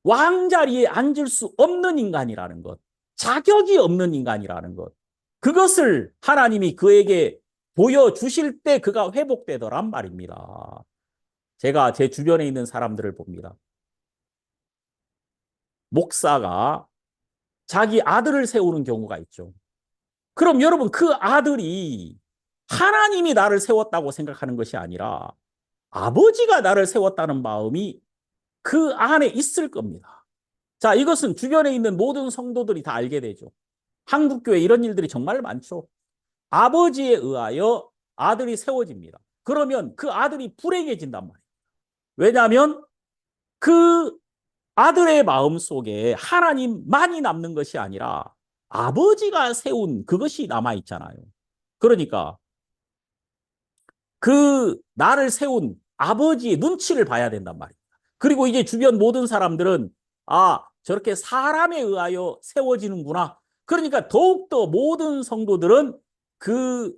왕자리에 앉을 수 없는 인간이라는 것, 자격이 없는 인간이라는 것, 그것을 하나님이 그에게 보여주실 때 그가 회복되더란 말입니다. 제가 제 주변에 있는 사람들을 봅니다. 목사가 자기 아들을 세우는 경우가 있죠. 그럼 여러분 그 아들이 하나님이 나를 세웠다고 생각하는 것이 아니라 아버지가 나를 세웠다는 마음이 그 안에 있을 겁니다. 자, 이것은 주변에 있는 모든 성도들이 다 알게 되죠. 한국교회 이런 일들이 정말 많죠. 아버지에 의하여 아들이 세워집니다. 그러면 그 아들이 불행해진단 말이에요. 왜냐하면 그 아들의 마음 속에 하나님만이 남는 것이 아니라 아버지가 세운 그것이 남아있잖아요. 그러니까 그 나를 세운 아버지의 눈치를 봐야 된단 말이에요. 그리고 이제 주변 모든 사람들은 저렇게 사람에 의하여 세워지는구나. 그러니까 더욱더 모든 성도들은 그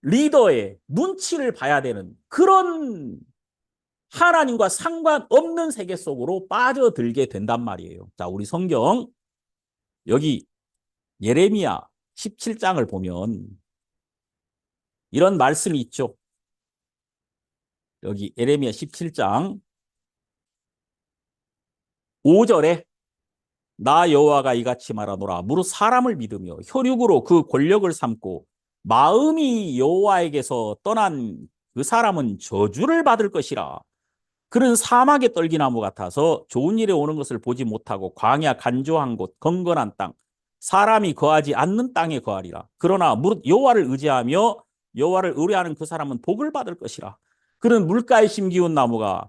리더의 눈치를 봐야 되는 그런 하나님과 상관없는 세계 속으로 빠져들게 된단 말이에요. 자, 우리 성경 여기 예레미야 17장을 보면 이런 말씀이 있죠. 여기 예레미야 17장 5절에 나 여호와가 이같이 말하노라. 무릇 사람을 믿으며 혈육으로 그 권력을 삼고 마음이 여호와에게서 떠난 그 사람은 저주를 받을 것이라. 그는 사막의 떨기나무 같아서 좋은 일에 오는 것을 보지 못하고 광야 간조한 곳 건건한 땅 사람이 거하지 않는 땅에 거하리라. 그러나 무릇 여호와를 의지하며 여호와를 의뢰하는 그 사람은 복을 받을 것이라. 그는 물가에 심기운 나무가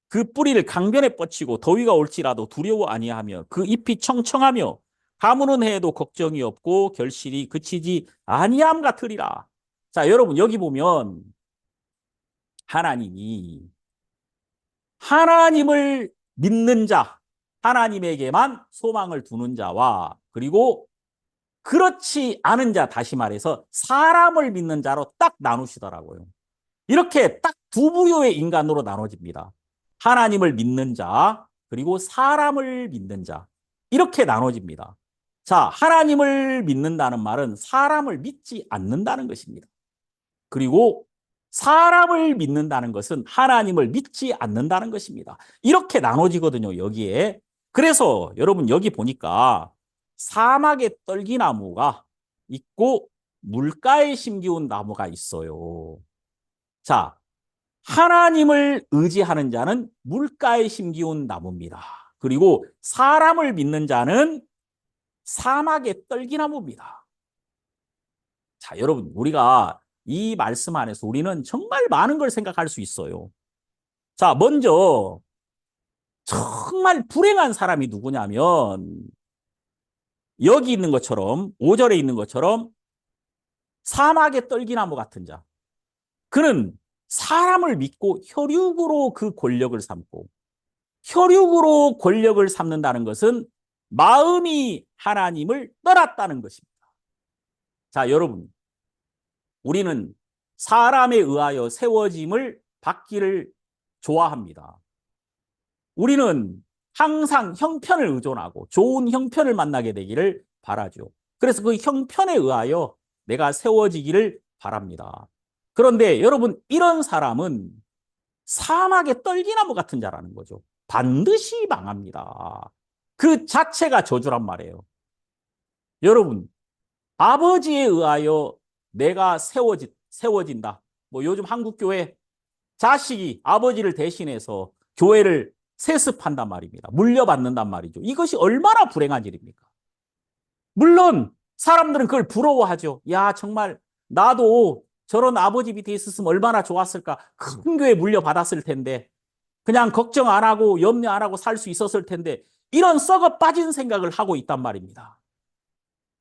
그 뿌리를 강변에 뻗치고 더위가 올지라도 두려워 아니하며 그 잎이 청청하며 가무는 해에도 걱정이 없고 결실이 그치지 아니함 같으리라. 자, 여러분 여기 보면 하나님이 하나님을 믿는 자, 하나님에게만 소망을 두는 자와 그리고 그렇지 않은 자, 다시 말해서 사람을 믿는 자로 딱 나누시더라고요. 이렇게 딱 두 부류의 인간으로 나눠집니다. 하나님을 믿는 자, 그리고 사람을 믿는 자. 이렇게 나눠집니다. 자, 하나님을 믿는다는 말은 사람을 믿지 않는다는 것입니다. 그리고 사람을 믿는다는 것은 하나님을 믿지 않는다는 것입니다. 이렇게 나눠지거든요, 여기에. 그래서 여러분 여기 보니까 사막에 떨기나무가 있고 물가에 심기운 나무가 있어요. 자, 하나님을 의지하는 자는 물가에 심기운 나무입니다. 그리고 사람을 믿는 자는 사막에 떨기나무입니다. 자, 여러분, 우리가 이 말씀 안에서 우리는 정말 많은 걸 생각할 수 있어요. 자, 먼저 정말 불행한 사람이 누구냐면 여기 있는 것처럼 5절에 있는 것처럼 사막의 떨기나무 같은 자. 그는 사람을 믿고 혈육으로 그 권력을 삼고 혈육으로 권력을 삼는다는 것은 마음이 하나님을 떠났다는 것입니다. 자, 여러분, 우리는 사람에 의하여 세워짐을 받기를 좋아합니다. 우리는 항상 형편을 의존하고 좋은 형편을 만나게 되기를 바라죠. 그래서 그 형편에 의하여 내가 세워지기를 바랍니다. 그런데 여러분, 이런 사람은 사막의 떨기나무 같은 자라는 거죠. 반드시 망합니다. 그 자체가 저주란 말이에요. 여러분, 아버지에 의하여 내가 세워진다. 뭐 요즘 한국교회 자식이 아버지를 대신해서 교회를 세습한단 말입니다. 물려받는단 말이죠. 이것이 얼마나 불행한 일입니까? 물론 사람들은 그걸 부러워하죠. 야, 정말 나도 저런 아버지 밑에 있었으면 얼마나 좋았을까. 큰 교회 물려받았을 텐데 그냥 걱정 안 하고 염려 안 하고 살 수 있었을 텐데 이런 썩어 빠진 생각을 하고 있단 말입니다.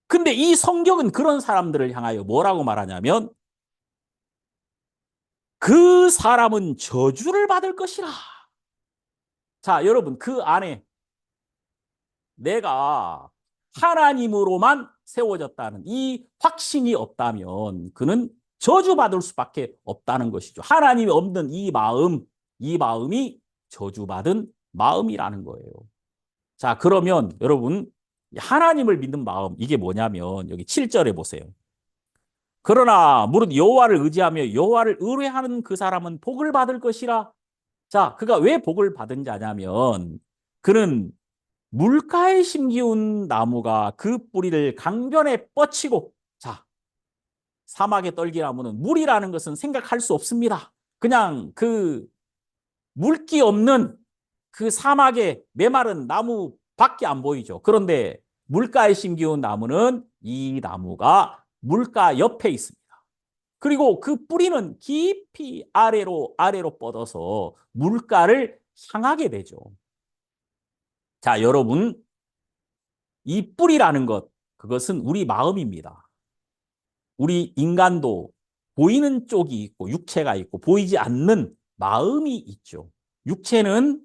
근데 이 성경은 그런 사람들을 향하여 뭐라고 말하냐면 그 사람은 저주를 받을 것이라. 자, 여러분, 그 안에 내가 하나님으로만 세워졌다는 이 확신이 없다면 그는 저주받을 수밖에 없다는 것이죠. 하나님이 없는 이 마음이 저주받은 마음이라는 거예요. 자, 그러면 여러분, 하나님을 믿는 마음, 이게 뭐냐면 여기 7절에 보세요. 그러나 무릇 여호와를 의지하며 여호와를 의뢰하는 그 사람은 복을 받을 것이라. 자, 그가 왜 복을 받은 자냐면 그는 물가에 심기운 나무가 그 뿌리를 강변에 뻗치고, 자, 사막의 떨기나무는 물이라는 것은 생각할 수 없습니다. 그냥 그 물기 없는 그 사막의 메마른 나무밖에 안 보이죠. 그런데 물가에 심기운 나무는 이 나무가 물가 옆에 있습니다. 그리고 그 뿌리는 깊이 아래로 뻗어서 물가를 향하게 되죠. 자, 여러분, 이 뿌리라는 것, 그것은 우리 마음입니다. 우리 인간도 보이는 쪽이 있고 육체가 있고 보이지 않는 마음이 있죠. 육체는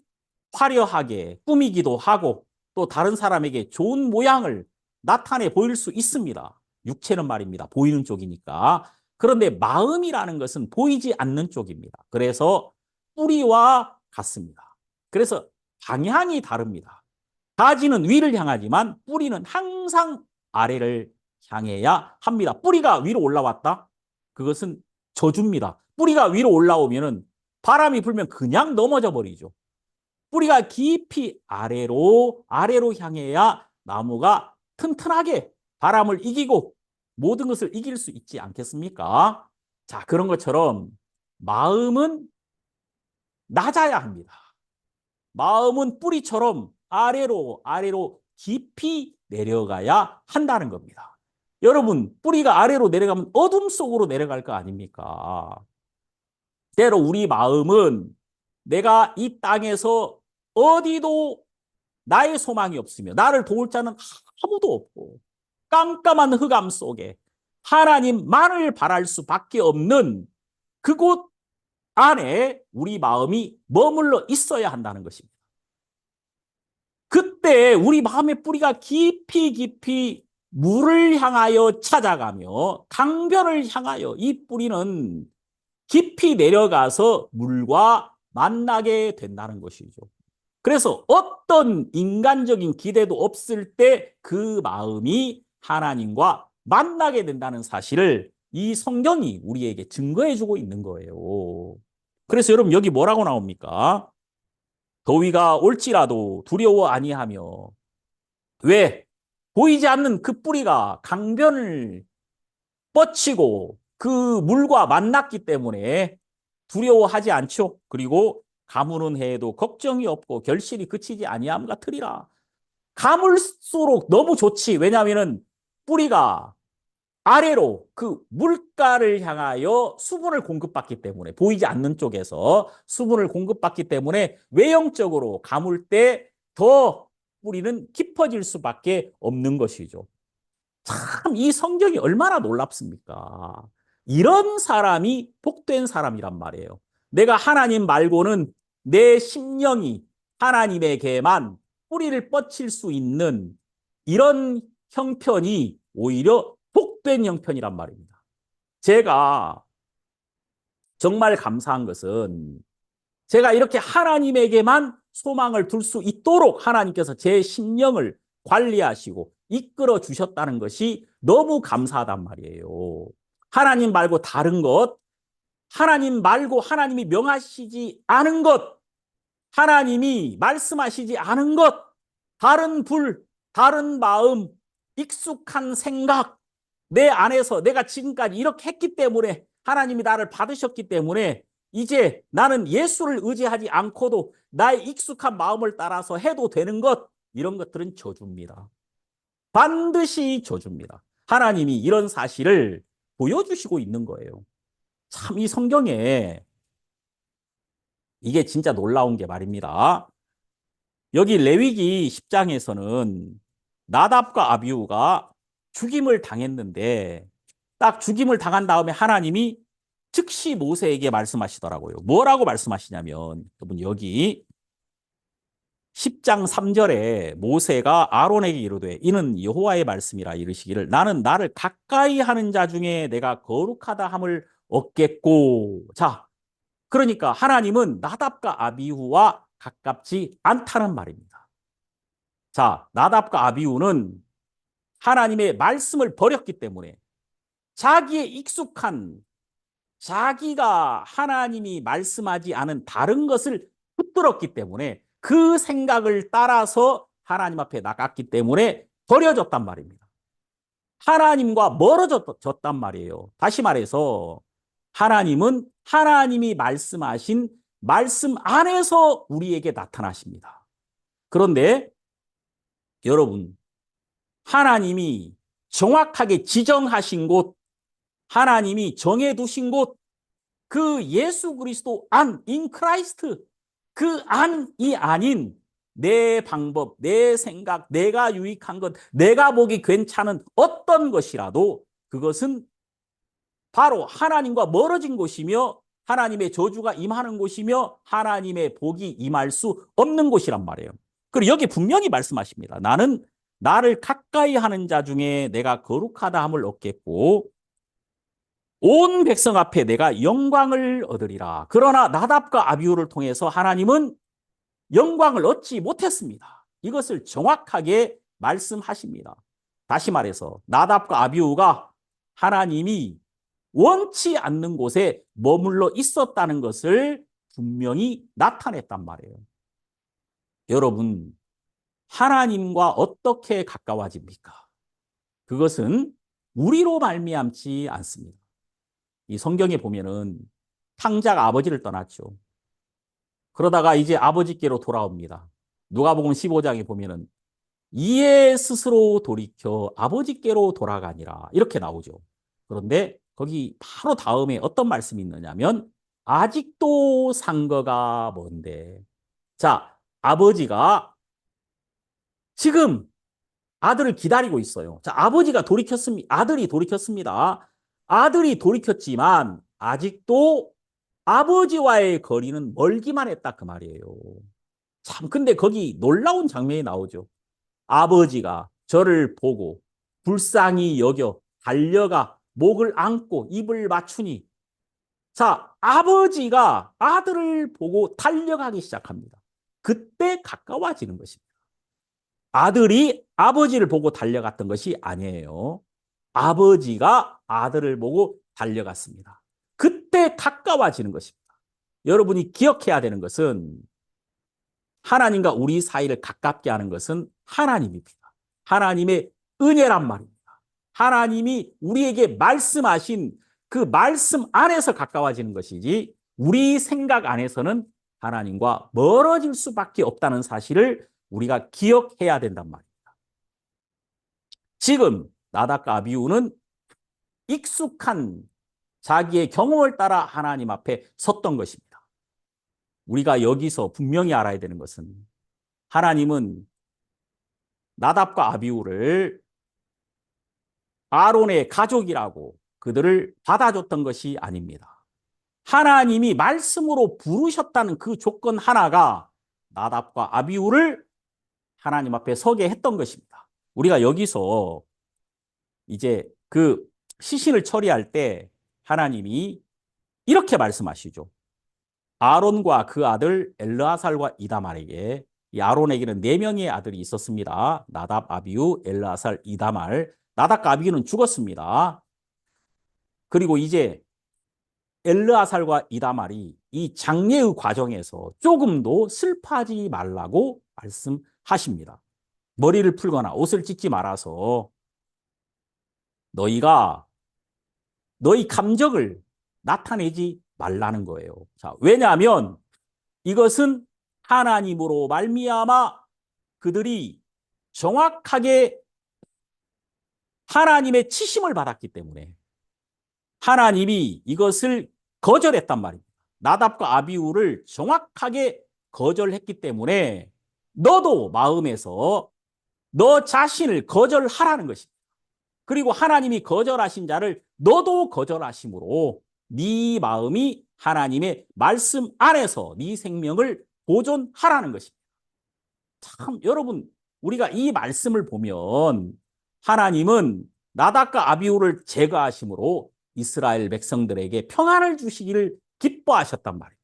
화려하게 꾸미기도 하고 또 다른 사람에게 좋은 모양을 나타내 보일 수 있습니다. 육체는 말입니다. 보이는 쪽이니까. 그런데 마음이라는 것은 보이지 않는 쪽입니다. 그래서 뿌리와 같습니다. 그래서 방향이 다릅니다. 가지는 위를 향하지만 뿌리는 항상 아래를 향해야 합니다. 뿌리가 위로 올라왔다? 그것은 저주입니다. 뿌리가 위로 올라오면은 바람이 불면 그냥 넘어져 버리죠. 뿌리가 깊이 아래로 향해야 나무가 튼튼하게 바람을 이기고 모든 것을 이길 수 있지 않겠습니까? 자, 그런 것처럼 마음은 낮아야 합니다. 마음은 뿌리처럼 아래로 깊이 내려가야 한다는 겁니다. 여러분, 뿌리가 아래로 내려가면 어둠 속으로 내려갈 거 아닙니까? 때로 우리 마음은 내가 이 땅에서 어디도 나의 소망이 없으며 나를 도울 자는 아무도 없고 깜깜한 흑암 속에 하나님만을 바랄 수밖에 없는 그곳 안에 우리 마음이 머물러 있어야 한다는 것입니다. 그때 우리 마음의 뿌리가 깊이 깊이 물을 향하여 찾아가며 강변을 향하여 이 뿌리는 깊이 내려가서 물과 만나게 된다는 것이죠. 그래서 어떤 인간적인 기대도 없을 때 그 마음이 하나님과 만나게 된다는 사실을 이 성경이 우리에게 증거해 주고 있는 거예요. 그래서 여러분 여기 뭐라고 나옵니까? 더위가 올지라도 두려워 아니하며. 왜? 보이지 않는 그 뿌리가 강변을 뻗치고 그 물과 만났기 때문에 두려워하지 않죠. 그리고 가무는 해에도 걱정이 없고 결실이 그치지 아니함 같으리라. 가물수록 너무 좋지. 왜냐하면 뿌리가 아래로 그 물가를 향하여 수분을 공급받기 때문에, 보이지 않는 쪽에서 수분을 공급받기 때문에 외형적으로 가물 때 더 뿌리는 깊어질 수밖에 없는 것이죠. 참 이 성경이 얼마나 놀랍습니까? 이런 사람이 복된 사람이란 말이에요. 내가 하나님 말고는 내 심령이 하나님에게만 뿌리를 뻗칠 수 있는 이런 형편이 오히려 복된 형편이란 말입니다. 제가 정말 감사한 것은 제가 이렇게 하나님에게만 소망을 둘 수 있도록 하나님께서 제 심령을 관리하시고 이끌어 주셨다는 것이 너무 감사하단 말이에요. 하나님 말고 다른 것, 하나님 말고 하나님이 명하시지 않은 것, 하나님이 말씀하시지 않은 것, 다른 불, 다른 마음, 익숙한 생각, 내 안에서 내가 지금까지 이렇게 했기 때문에 하나님이 나를 받으셨기 때문에 이제 나는 예수를 의지하지 않고도 나의 익숙한 마음을 따라서 해도 되는 것, 이런 것들은 저주입니다. 반드시 저주입니다. 하나님이 이런 사실을 보여주시고 있는 거예요. 참 이 성경에 이게 진짜 놀라운 게 말입니다. 여기 레위기 10장에서는 나답과 아비후가 죽임을 당했는데 딱 죽임을 당한 다음에 하나님이 즉시 모세에게 말씀하시더라고요. 뭐라고 말씀하시냐면 여러분 여기 10장 3절에 모세가 아론에게 이르되 이는 여호와의 말씀이라 이르시기를 나는 나를 가까이 하는 자 중에 내가 거룩하다 함을 얻겠고. 자, 그러니까 하나님은 나답과 아비후와 가깝지 않다는 말입니다. 자, 나답과 아비후는 하나님의 말씀을 버렸기 때문에 자기의 익숙한, 자기가 하나님이 말씀하지 않은 다른 것을 붙들었기 때문에 그 생각을 따라서 하나님 앞에 나갔기 때문에 버려졌단 말입니다. 하나님과 멀어졌단 말이에요. 다시 말해서 하나님은 하나님이 말씀하신 말씀 안에서 우리에게 나타나십니다. 그런데 여러분, 하나님이 정확하게 지정하신 곳, 하나님이 정해두신 곳, 그 예수 그리스도 안, 인 크라이스트, 그 안이 아닌 내 방법, 내 생각, 내가 유익한 것, 내가 보기 괜찮은 어떤 것이라도 그것은 바로 하나님과 멀어진 곳이며 하나님의 저주가 임하는 곳이며 하나님의 복이 임할 수 없는 곳이란 말이에요. 그리고 여기 분명히 말씀하십니다. 나는 나를 가까이 하는 자 중에 내가 거룩하다 함을 얻겠고 온 백성 앞에 내가 영광을 얻으리라. 그러나 나답과 아비후를 통해서 하나님은 영광을 얻지 못했습니다. 이것을 정확하게 말씀하십니다. 다시 말해서 나답과 아비후가 하나님이 원치 않는 곳에 머물러 있었다는 것을 분명히 나타냈단 말이에요. 여러분, 하나님과 어떻게 가까워집니까? 그것은 우리로 말미암지 않습니다. 이 성경에 보면은 탕자가 아버지를 떠났죠. 그러다가 이제 아버지께로 돌아옵니다. 누가복음 15장에 보면은 이에 스스로 돌이켜 아버지께로 돌아가니라 이렇게 나오죠. 그런데 거기 바로 다음에 어떤 말씀이 있느냐면 아직도 상거가 먼데. 자, 아버지가 지금 아들을 기다리고 있어요. 자, 아버지가 돌이켰습니다. 아들이 돌이켰습니다. 아들이 돌이켰지만 아직도 아버지와의 거리는 멀기만 했다 그 말이에요. 참 근데 거기 놀라운 장면이 나오죠. 아버지가 저를 보고 불쌍히 여겨 달려가 목을 안고 입을 맞추니 자, 아버지가 아들을 보고 달려가기 시작합니다. 그때 가까워지는 것입니다. 아들이 아버지를 보고 달려갔던 것이 아니에요. 아버지가 아들을 보고 달려갔습니다. 그때 가까워지는 것입니다. 여러분이 기억해야 되는 것은 하나님과 우리 사이를 가깝게 하는 것은 하나님입니다. 하나님의 은혜란 말입니다. 하나님이 우리에게 말씀하신 그 말씀 안에서 가까워지는 것이지 우리 생각 안에서는 하나님과 멀어질 수밖에 없다는 사실을 우리가 기억해야 된단 말입니다. 지금 나답과 아비후는 익숙한 자기의 경험을 따라 하나님 앞에 섰던 것입니다. 우리가 여기서 분명히 알아야 되는 것은 하나님은 나답과 아비후를 아론의 가족이라고 그들을 받아줬던 것이 아닙니다. 하나님이 말씀으로 부르셨다는 그 조건 하나가 나답과 아비후를 하나님 앞에 서게 했던 것입니다. 우리가 여기서 이제 그 시신을 처리할 때 하나님이 이렇게 말씀하시죠. 아론과 그 아들 엘르아살과 이다말에게 이 아론에게는 4명의 아들이 있었습니다. 나답, 아비후, 엘르아살, 이다말. 나답과 아비후는 죽었습니다. 그리고 이제 엘르아살과 이다말이 이 장례의 과정에서 조금도 슬퍼하지 말라고 말씀하십니다. 머리를 풀거나 옷을 찢지 말아서 너희가 너희 감정을 나타내지 말라는 거예요. 자, 왜냐하면 이것은 하나님으로 말미암아 그들이 정확하게 하나님의 치심을 받았기 때문에 하나님이 이것을 거절했단 말입니다. 나답과 아비후를 정확하게 거절했기 때문에 너도 마음에서 너 자신을 거절하라는 것입니다. 그리고 하나님이 거절하신 자를 너도 거절하심으로 네 마음이 하나님의 말씀 안에서 네 생명을 보존하라는 것입니다. 참 여러분 우리가 이 말씀을 보면 하나님은 나답과 아비후를 제거하심으로 이스라엘 백성들에게 평안을 주시기를 기뻐하셨단 말입니다.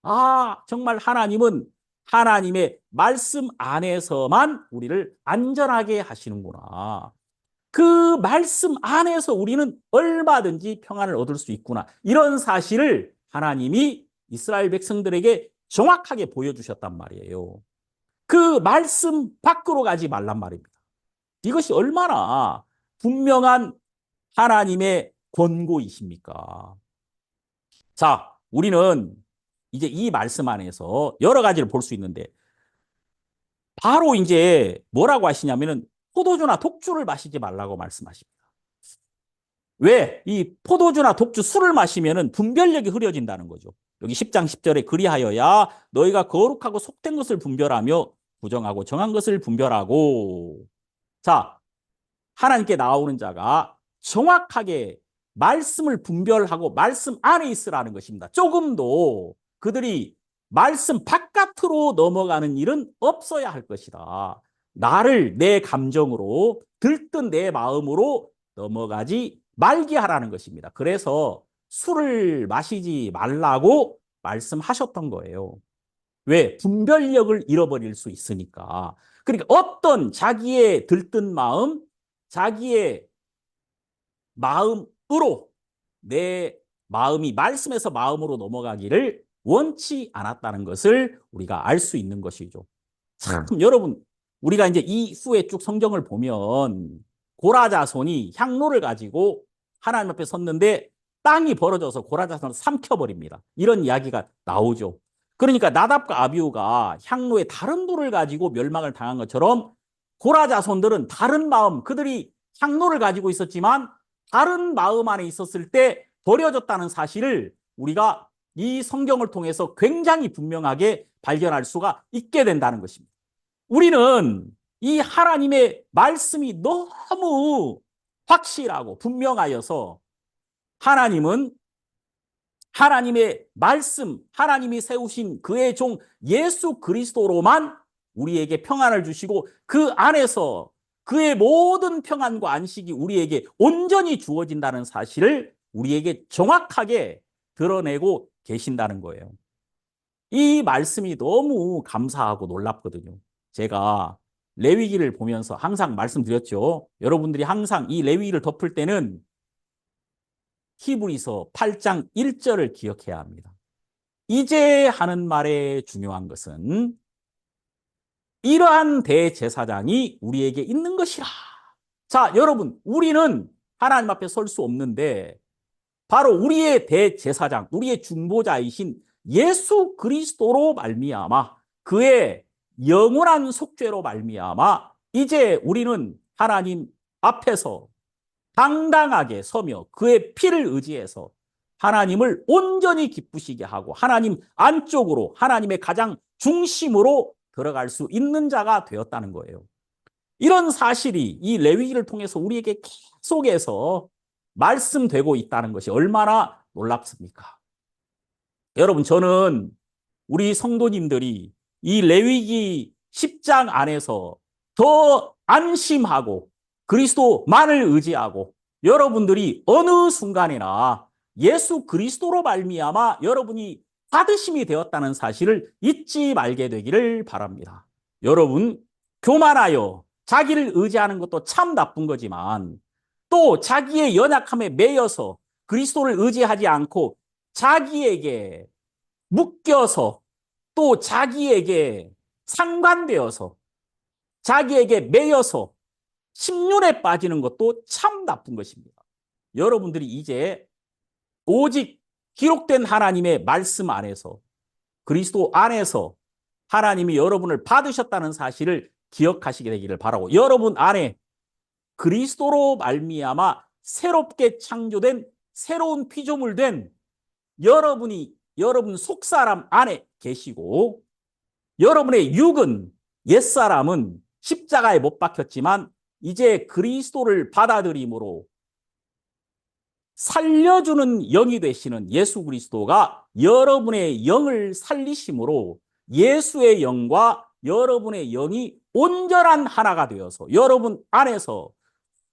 아, 정말 하나님은 하나님의 말씀 안에서만 우리를 안전하게 하시는구나. 그 말씀 안에서 우리는 얼마든지 평안을 얻을 수 있구나. 이런 사실을 하나님이 이스라엘 백성들에게 정확하게 보여주셨단 말이에요. 그 말씀 밖으로 가지 말란 말입니다. 이것이 얼마나 분명한 하나님의 권고이십니까? 자, 우리는 이제 이 말씀 안에서 여러 가지를 볼 수 있는데 바로 이제 뭐라고 하시냐면은 포도주나 독주를 마시지 말라고 말씀하십니다. 왜? 이 포도주나 독주, 술을 마시면은 분별력이 흐려진다는 거죠. 여기 10장 10절에 그리하여야 너희가 거룩하고 속된 것을 분별하며 부정하고 정한 것을 분별하고. 자, 하나님께 나오는 자가 정확하게 말씀을 분별하고 말씀 안에 있으라는 것입니다. 조금도 그들이 말씀 바깥으로 넘어가는 일은 없어야 할 것이다. 나를 내 감정으로 들뜬 내 마음으로 넘어가지 말게 하라는 것입니다. 그래서 술을 마시지 말라고 말씀하셨던 거예요. 왜? 분별력을 잃어버릴 수 있으니까. 그러니까 어떤 자기의 들뜬 마음, 자기의 마음으로 내 마음이 말씀에서 마음으로 넘어가기를 원치 않았다는 것을 우리가 알 수 있는 것이죠. 참 여러분 우리가 이제 이후에 쭉 성경을 보면 고라자손이 향로를 가지고 하나님 앞에 섰는데 땅이 벌어져서 고라자손을 삼켜버립니다. 이런 이야기가 나오죠. 그러니까 나답과 아비후가 향로에 다른 돌을 가지고 멸망을 당한 것처럼 고라자손들은 다른 마음, 그들이 향로를 가지고 있었지만 다른 마음 안에 있었을 때 버려졌다는 사실을 우리가 이 성경을 통해서 굉장히 분명하게 발견할 수가 있게 된다는 것입니다. 우리는 이 하나님의 말씀이 너무 확실하고 분명하여서 하나님은 하나님의 말씀, 하나님이 세우신 그의 종 예수 그리스도로만 우리에게 평안을 주시고 그 안에서 그의 모든 평안과 안식이 우리에게 온전히 주어진다는 사실을 우리에게 정확하게 드러내고 계신다는 거예요. 이 말씀이 너무 감사하고 놀랍거든요. 제가 레위기를 보면서 항상 말씀드렸죠. 여러분들이 항상 이 레위기를 덮을 때는 히브리서 8장 1절을 기억해야 합니다. 이제 하는 말의 중요한 것은 이러한 대제사장이 우리에게 있는 것이라. 자, 여러분, 우리는 하나님 앞에 설 수 없는데 바로 우리의 대제사장, 우리의 중보자이신 예수 그리스도로 말미암아 그의 영원한 속죄로 말미암아 이제 우리는 하나님 앞에서 당당하게 서며 그의 피를 의지해서 하나님을 온전히 기쁘시게 하고 하나님 안쪽으로 하나님의 가장 중심으로 들어갈 수 있는 자가 되었다는 거예요. 이런 사실이 이 레위기를 통해서 우리에게 계속해서 말씀되고 있다는 것이 얼마나 놀랍습니까? 여러분, 저는 우리 성도님들이 이 레위기 10장 안에서 더 안심하고 그리스도만을 의지하고 여러분들이 어느 순간이나 예수 그리스도로 말미암아 여러분이 받으심이 되었다는 사실을 잊지 말게 되기를 바랍니다. 여러분, 교만하여 자기를 의지하는 것도 참 나쁜 거지만 또 자기의 연약함에 매여서 그리스도를 의지하지 않고 자기에게 묶여서 또 자기에게 상관되어서 자기에게 매여서 심륜에 빠지는 것도 참 나쁜 것입니다. 여러분들이 이제 오직 기록된 하나님의 말씀 안에서 그리스도 안에서 하나님이 여러분을 받으셨다는 사실을 기억하시게 되기를 바라고 여러분 안에 그리스도로 말미암아 새롭게 창조된 새로운 피조물 된 여러분이 여러분 속사람 안에 계시고 여러분의 육은 옛사람은 십자가에 못 박혔지만 이제 그리스도를 받아들임으로 살려주는 영이 되시는 예수 그리스도가 여러분의 영을 살리심으로 예수의 영과 여러분의 영이 온전한 하나가 되어서 여러분 안에서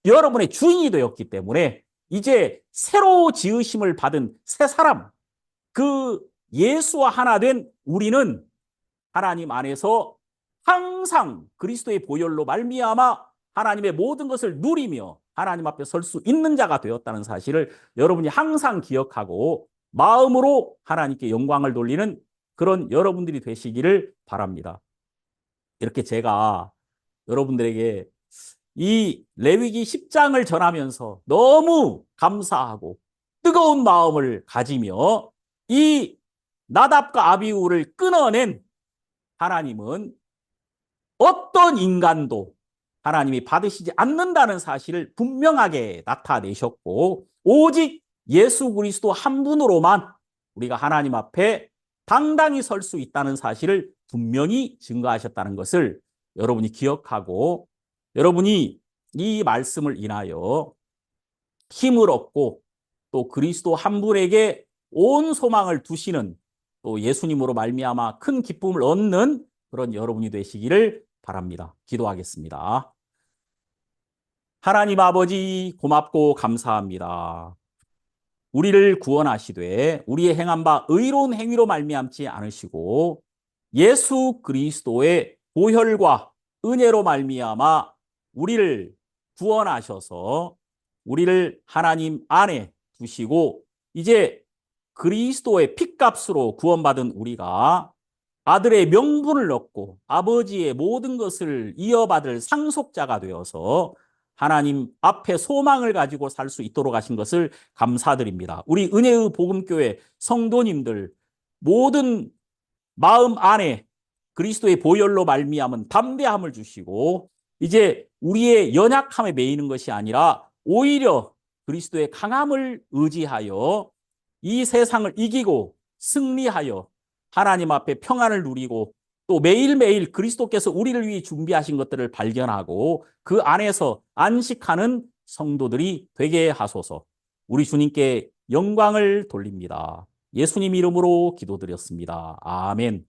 여러분의 주인이 되었기 때문에 이제 새로 지으심을 받은 새 사람, 그 예수와 하나 된 우리는 하나님 안에서 항상 그리스도의 보혈로 말미암아 하나님의 모든 것을 누리며 하나님 앞에 설 수 있는 자가 되었다는 사실을 여러분이 항상 기억하고 마음으로 하나님께 영광을 돌리는 그런 여러분들이 되시기를 바랍니다. 이렇게 제가 여러분들에게 이 레위기 10장을 전하면서 너무 감사하고 뜨거운 마음을 가지며 이 나답과 아비후를 끊어낸 하나님은 어떤 인간도 하나님이 받으시지 않는다는 사실을 분명하게 나타내셨고 오직 예수 그리스도 한 분으로만 우리가 하나님 앞에 당당히 설 수 있다는 사실을 분명히 증거하셨다는 것을 여러분이 기억하고 여러분이 이 말씀을 인하여 힘을 얻고 또 그리스도 한 분에게 온 소망을 두시는 또 예수님으로 말미암아 큰 기쁨을 얻는 그런 여러분이 되시기를 바랍니다. 기도하겠습니다. 하나님 아버지 고맙고 감사합니다. 우리를 구원하시되 우리의 행한 바 의로운 행위로 말미암지 않으시고 예수 그리스도의 보혈과 은혜로 말미암아 우리를 구원하셔서 우리를 하나님 안에 두시고 이제 그리스도의 핏값으로 구원받은 우리가 아들의 명분을 얻고 아버지의 모든 것을 이어받을 상속자가 되어서 하나님 앞에 소망을 가지고 살 수 있도록 하신 것을 감사드립니다. 우리 은혜의 복음교회 성도님들 모든 마음 안에 그리스도의 보혈로 말미암은 담대함을 주시고 이제 우리의 연약함에 매이는 것이 아니라 오히려 그리스도의 강함을 의지하여 이 세상을 이기고 승리하여 하나님 앞에 평안을 누리고 또 매일매일 그리스도께서 우리를 위해 준비하신 것들을 발견하고 그 안에서 안식하는 성도들이 되게 하소서. 우리 주님께 영광을 돌립니다. 예수님 이름으로 기도드렸습니다. 아멘.